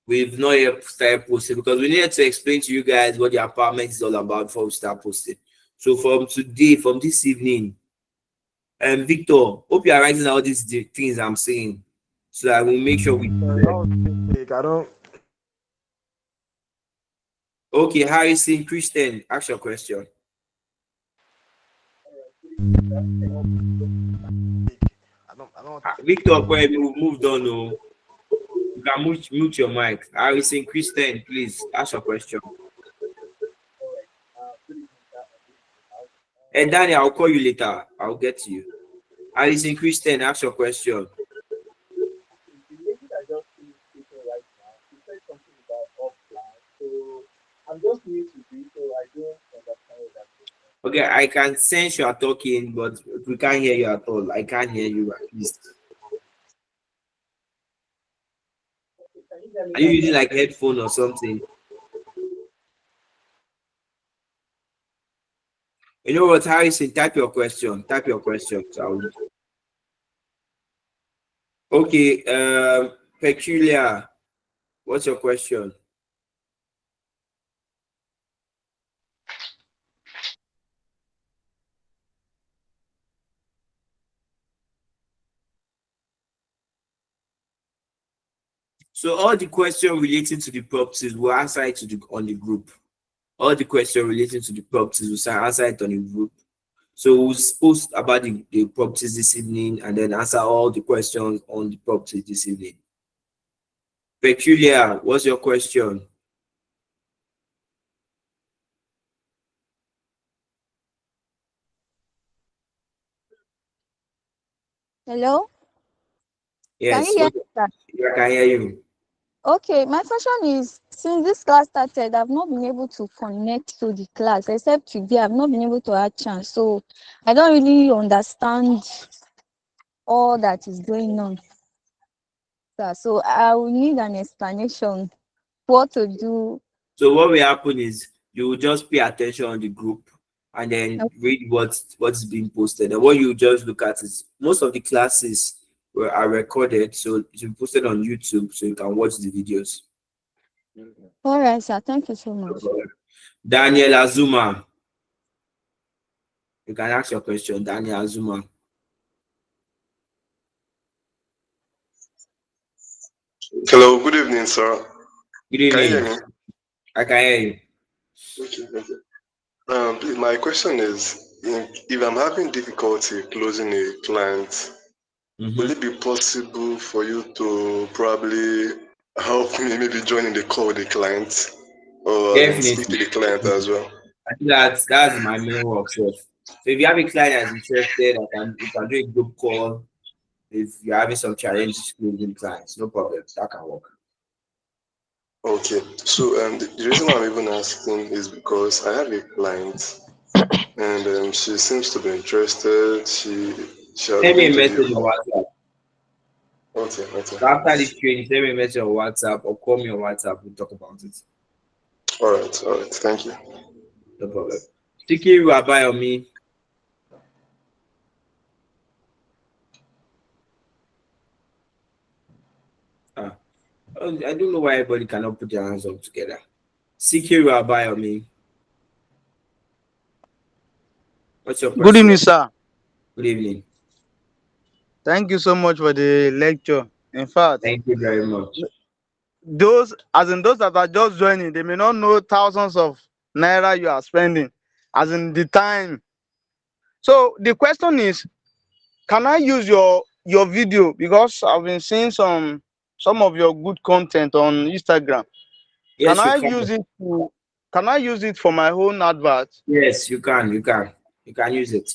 We've not yet started posting because we needed to explain to you guys what the apartment is all about before we start posting. So from today, from this evening, Victor, hope you are writing all these things I'm saying so that we'll make sure we do
Sorry, that
them.
was a mistake. I don't.
Okay, Harrison Christian, ask your question.
I don't want to.
Victor, we've moved on. Oh. You can mute your mic. Harrison Christian, please ask your question. And Danny, I'll call you later. I'll get to you. Harrison Christian, ask your question. Okay, I can sense you are talking, but we can't hear you at all. I can't hear you at least. Are you using like headphone or something? You know what, Harrison? Type your question. Type your question. Okay, Peculiar. What's your question? So all the questions relating to the properties will answer it on the group. All the questions relating to the properties will answer it on the group. So we'll post about the properties this evening and then answer all the questions on the properties this evening. Peculiar, what's your question?
Hello? Can
Yes,
you hear me, sir?
I can hear you.
Okay, my question is, since this class started, I've not been able to connect to the class, except today, I've not been able to have chance. So I don't really understand all that is going on, sir. So I will need an explanation what to do.
So what will happen is you will just pay attention on the group and then read what's being posted. And what you just look at is most of the classes are recorded, so it's been posted on YouTube, so you can watch the videos.
All right, sir. Thank you so much.
Daniel Azuma, you can ask your question. Daniel Azuma.
Hello, good evening, sir.
Good
Can you
evening.
hear me?
I can hear you.
Okay. Please, my question is, if I'm having difficulty closing a client, will it be possible for you to probably help me, maybe join in the call with the client, or speak to
Definitely.
the client as well?
I think that's my main work. So if you have a client that's interested, you can do a group call. If you're having some challenges closing clients, no problem. That can work.
Okay. So the reason why I'm even asking is because I have a client, and she seems to be interested. She has
Send me
been
a
to
message
the.
on WhatsApp.
Okay.
So after this training, send me a message on WhatsApp or call me on WhatsApp. We'll talk about it.
All right. Thank you.
No problem. Sikiru Abayomi. I don't know why everybody cannot put their hands up together. Sikiru Abayomi. What's your question?
Good evening, sir.
Good evening.
Thank you so much for the lecture. In fact,
Thank you very much.
those that are just joining, they may not know thousands of naira you are spending, as in the time. So the question is, can I use your video, because I've been seeing some of your good content on Instagram.
Yes,
Can
you
I
can.
use it for my own advert?
Yes, you can. You can use it.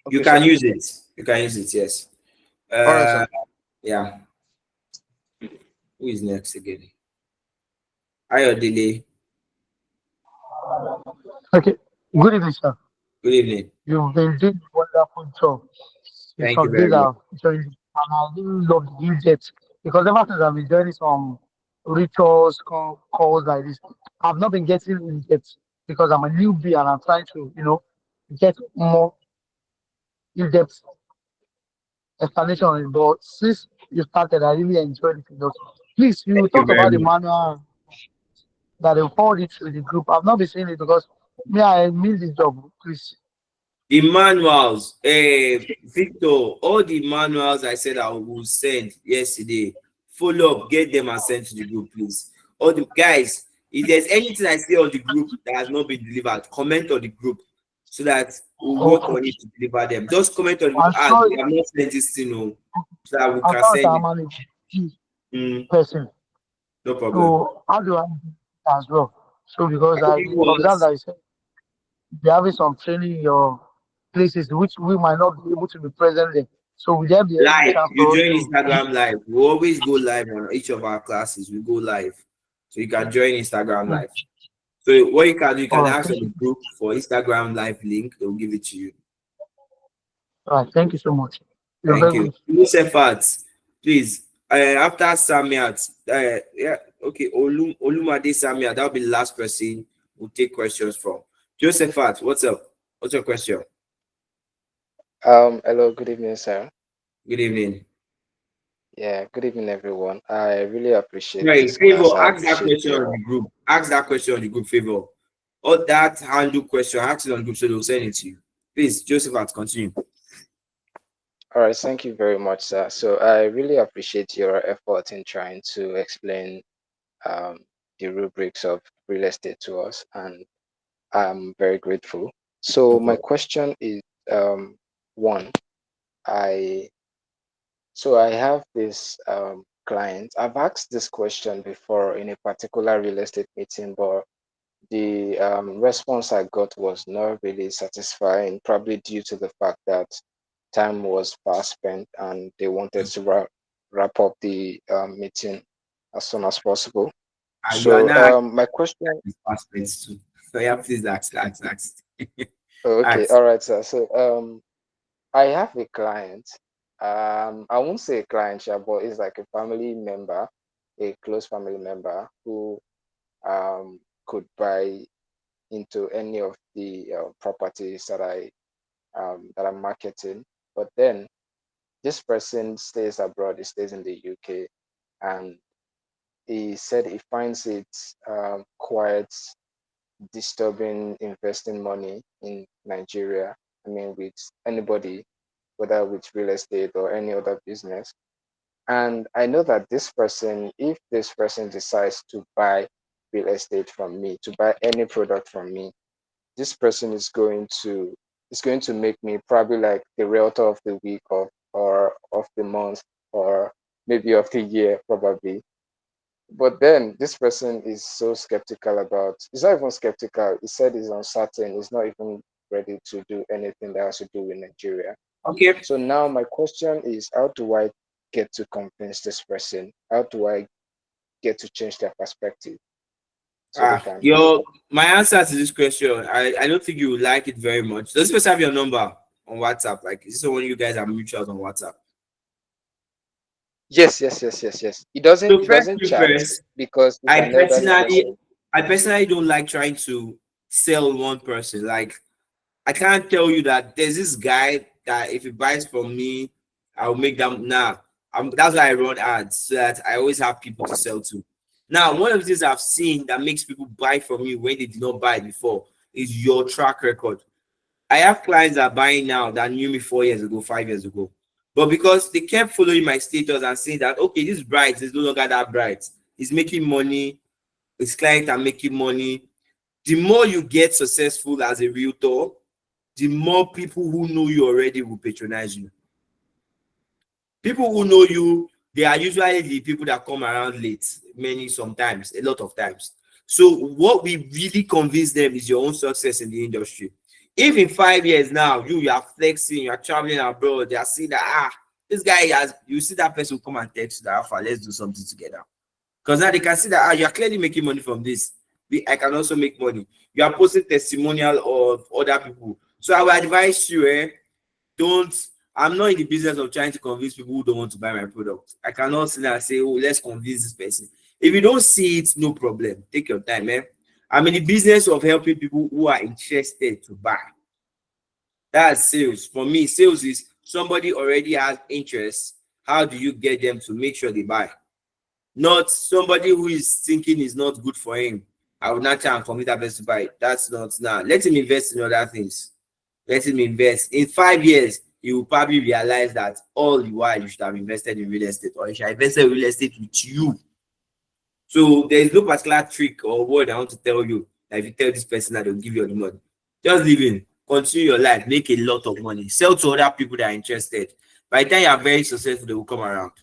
Okay,
You can
sir.
use it. You can use it. Yes.
All right, sir.
Yeah. Who is next again? Ayodele.
Okay. Good evening, sir.
Good evening.
You've been doing a wonderful job. It's
Thank you
some days
very much.
I've joined, and I really love the in-depth because ever since I've been joining some rituals, calls like this, I've not been getting in depth because I'm a newbie and I'm trying to, get more in-depth explanation on it. But since you started, I really enjoyed it a lot. Please, you
Thank you
talked
very
about the
much.
manual that they forward it to the group. I've not been seeing it because me, I miss this job. Please.
The manuals, Victor, all the manuals I said I will send yesterday, follow up, get them and send to the group, please. All the guys, if there's anything I see on the group that has not been delivered, comment on the group so that we'll work on it to deliver them. Just comment on the group.
I'm sure.
We have not sent this thing, so that we
I'm
can
sure
send
I'm
it.
an person.
No problem.
So how do I do it as well? So because
How
I
do you want?
observed that you said they're having some training in your places which we might not be able to be present there. So will there be any
Live.
chance
You
for us
join
to?
Instagram live. We always go live on each of our classes. We go live. So you can join Instagram live. So what you can do, you
All
can
right,
ask
thank
on the
you.
group for Instagram live link. They'll give it to you.
All right, thank you so much. You're
Thank
very
you.
good.
Josephat, please. After Samiat, yeah, okay, Olumade Samiat, that'll be the last person we'll take questions from. Josephat, what's up? What's your question?
Hello, good evening, sir.
Good evening.
Yeah, good evening, everyone. I really appreciate
Right,
this class.
favor,
I
ask that
appreciate
question on
your.
the group. Ask that question on the group, favor. Or that handle question, ask it on the group so they'll send it to you. Please, Josephat, continue.
All right, thank you very much, sir. So I really appreciate your effort in trying to explain um, the rubrics of real estate to us, and I'm very grateful.
No
So my
problem.
question is, one, I I have this client. I've asked this question before in a particular real estate meeting, but the response I got was not really satisfying, probably due to the fact that time was fast spent and they wanted to wrap up the meeting as soon as possible.
You are
So
now
my question,
asking passports too. So yeah, please ask.
oh, okay,
Ask.
all right, sir. So I have a client. I won't say a client, yeah, but it's like a family member, a close family member who could buy into any of the properties that I'm marketing. But then this person stays abroad. He stays in the UK, and he said he finds it quite disturbing investing money in Nigeria. I mean, with anybody, whether with real estate or any other business. And I know that this person, if this person decides to buy real estate from me, to buy any product from me, this person is going to make me probably like the realtor of the week or of the month or maybe of the year probably. But then this person is so skeptical about, he's not even skeptical, he said he's uncertain, he's not even ready to do anything that has to do with Nigeria.
Okay.
So now my question is, how do I get to convince this person? How do I get to change their perspective so they can?
My answer to this question, I don't think you would like it very much. Does this person have your number on WhatsApp? Like, is this one you guys are mutuals on WhatsApp?
Yes.
So
He
first
doesn't
thing
chat
first,
because he's
I
an elderly
personally
person.
I personally don't like trying to sell one person. Like, I can't tell you that there's this guy that if he buys from me, I'll make them now. That's why I run ads so that I always have people to sell to. Now, one of the things I've seen that makes people buy from you when they did not buy before is your track record. I have clients that are buying now that knew me 4 years ago, 5 years ago. But because they kept following my status and saying that, okay, this bright is no longer that bright. He's making money, his clients are making money. The more you get successful as a realtor, the more people who know you already will patronize you. People who know you, they are usually the people that come around late, sometimes, a lot of times. So what we really convince them is your own success in the industry. If in 5 years now you are flexing, you are traveling abroad, they are seeing that this guy has, you see that person come and text you that Alpha, let's do something together. Because now they can see that you are clearly making money from this. I can also make money. You are posting testimonial of other people. So I will advise you, don't. I'm not in the business of trying to convince people who don't want to buy my product. I cannot sit there and say, oh, let's convince this person. If you don't see it, no problem. Take your time, man. I'm in the business of helping people who are interested to buy. That's sales. For me, sales is somebody already has interest. How do you get them to make sure they buy? Not somebody who is thinking is not good for him. I would not try and convince that person to buy. That's not now. Let him invest in other things. Let him invest. In 5 years, you will probably realize that all the while you should have invested in real estate, or you should have invested in real estate with you. So there is no particular trick or word I want to tell you that if you tell this person that they'll give you the money. Just live in, continue your life, make a lot of money, sell to other people that are interested. By the time you are very successful, they will come around.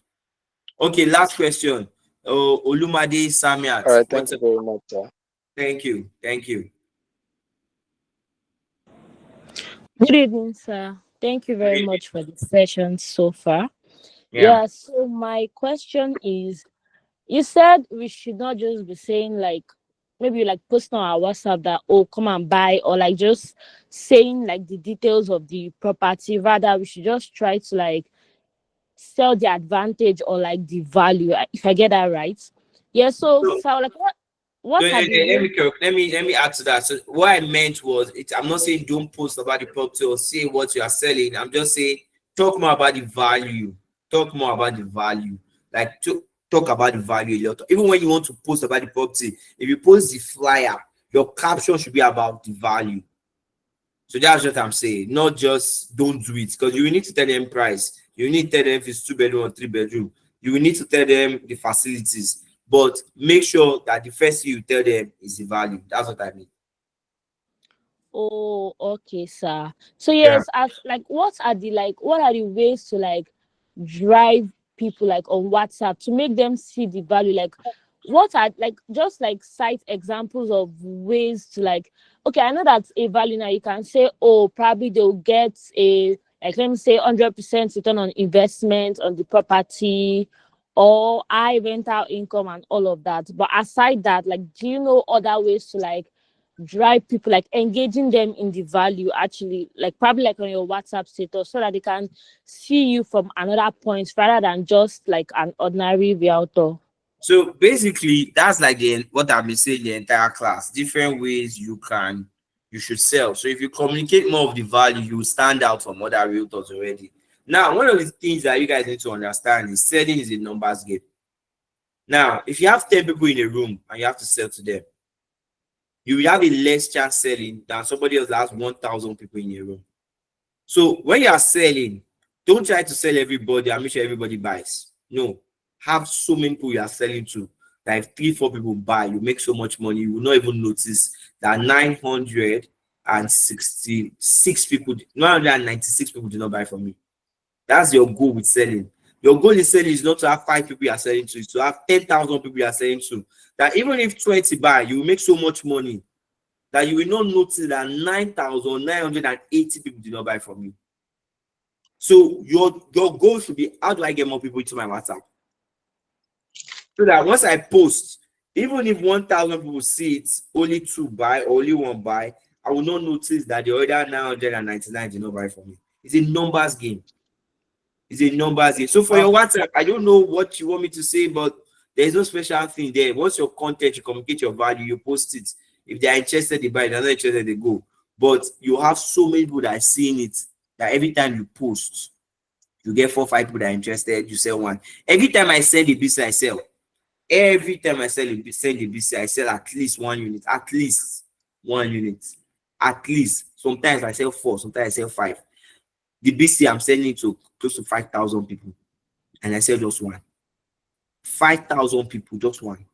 Okay, last question. Olumade
All
Samiat.
right, thank you very much, sir.
Thank you. Thank you.
Good evening, sir. Thank you very much for the session so far.
Yeah.
Yeah, so my question is, you said we should not just be saying like maybe like post on our WhatsApp that, oh, come and buy, or like just saying like the details of the property. Rather, we should just try to like sell the advantage or like the value, if I get that right. Yeah, so like
No,
what are the ways?
let me add to that. So what I meant was, I'm not saying don't post about the property or say what you are selling. I'm just saying talk more about the value. Talk more about the value. Like talk about the value a lot. Even when you want to post about the property, if you post the flyer, your caption should be about the value. So that's what I'm saying. Not just don't do it, because you will need to tell them price. You need to tell them if it's 2 bedroom or 3 bedroom. You will need to tell them the facilities. But make sure that the first thing you tell them is the value. That's what I mean.
Oh, okay, sir. So
Yeah.
yes, as like what are the ways to like drive people like on WhatsApp to make them see the value? Like what are like just like cite examples of ways to like, okay, I know that's a value now. You can say, oh, probably they'll get a, like, let me say 100% return on investment on the property, or high rental income and all of that. But aside that, like, do you know other ways to like drive people, like engaging them in the value, actually, like probably like on your WhatsApp status, so that they can see you from another point rather than just like an ordinary realtor?
So basically, that's like what I've been saying the entire class. Different ways you should sell. So if you communicate more of the value, you will stand out from other realtors already. Now, one of the things that you guys need to understand is selling is a numbers game. Now, if you have 10 people in a room and you have to sell to them, you will have a less chance selling than somebody else that has 1,000 people in a room. So when you are selling, don't try to sell everybody and make sure everybody buys. No, have so many people you are selling to that if 3-4 people buy, you make so much money, you will not even notice that 966 people, 996 people did not buy from you. That's your goal with selling. Your goal in selling is not to have 5 people you are selling to, it's to have 10,000 people you are selling to. That even if 20 buy, you will make so much money that you will not notice that 9,980 people did not buy from you. So your goal should be, how do I get more people into my WhatsApp? So that once I post, even if 1,000 people see it, only 2 buy or only 1 buy, I will not notice that the other 999 did not buy from me. It's a numbers game. It's a numbers game. So for your WhatsApp, I don't know what you want me to say, but there's no special thing there. Once your content, you communicate your value, you post it. If they are interested, they buy. If they're not interested, they go. But you have so many people that are seeing it that every time you post, you get 4-5 people that are interested, you sell 1. Every time I sell a business, I sell. Every time I sell a business, I sell at least 1 unit. At least 1 unit. At least. Sometimes I sell 4, sometimes I sell 5. The BC I'm selling to close to 5,000 people, and I sell just 1. 5,000 people, just 1.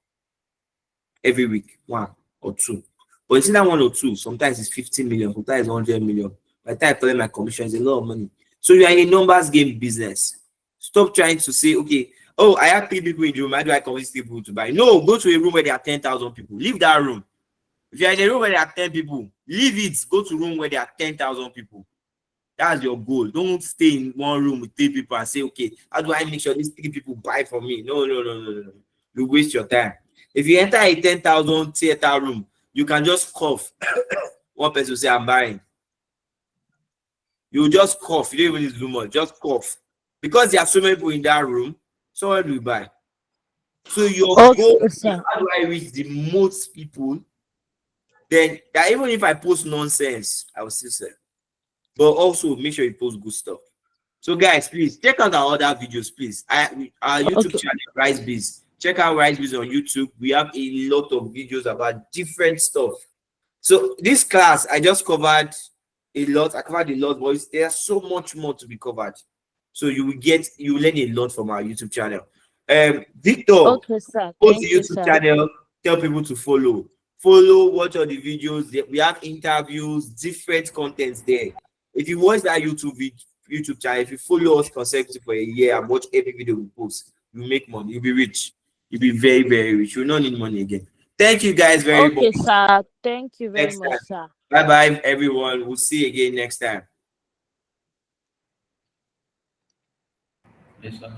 Every week, 1 or 2. But you see that 1 or 2, sometimes it's 50 million, sometimes it's 100 million. By the time I collect my commission, it's a lot of money. So you are in a numbers game business. Stop trying to say, okay, oh, I have 3 people in the room, how do I convince people to buy? No, go to a room where there are 10,000 people. Leave that room. If you are in a room where there are 10 people, leave it. Go to a room where there are 10,000 people. That's your goal. Don't stay in one room with 3 people and say, okay, how do I make sure these 3 people buy from me? No. You waste your time. If you enter a 10,000 theater room, you can just cough. One person will say, I'm buying. You just cough. You don't even need to do much. Just cough. Because there are so many people in that room, someone will buy. So your goal is, how do I reach the most people? Then that even if I post nonsense, I will still sell. But also make sure you post good stuff. So guys, please check out our other videos, please. Our YouTube channel, Rise Biz. Check out Rise Biz on YouTube. We have a lot of videos about different stuff. So this class, I just covered a lot. I covered a lot, boys. There's so much more to be covered. So you will learn a lot from our YouTube channel. Victor,
Okay, sir.
post the
Thank you,
YouTube
sir.
channel. Tell people to follow. Watch all the videos. We have interviews, different contents there. If you watch that YouTube channel, if you follow us consecutively for a year and watch every video we post, you make money. You'll be rich. You'll be very, very rich. You'll not need money again. Thank you guys very much.
Okay, sir. Thank you very
Next
much,
time.
sir.
Bye-bye, everyone. We'll see you again next time.
Yes, sir.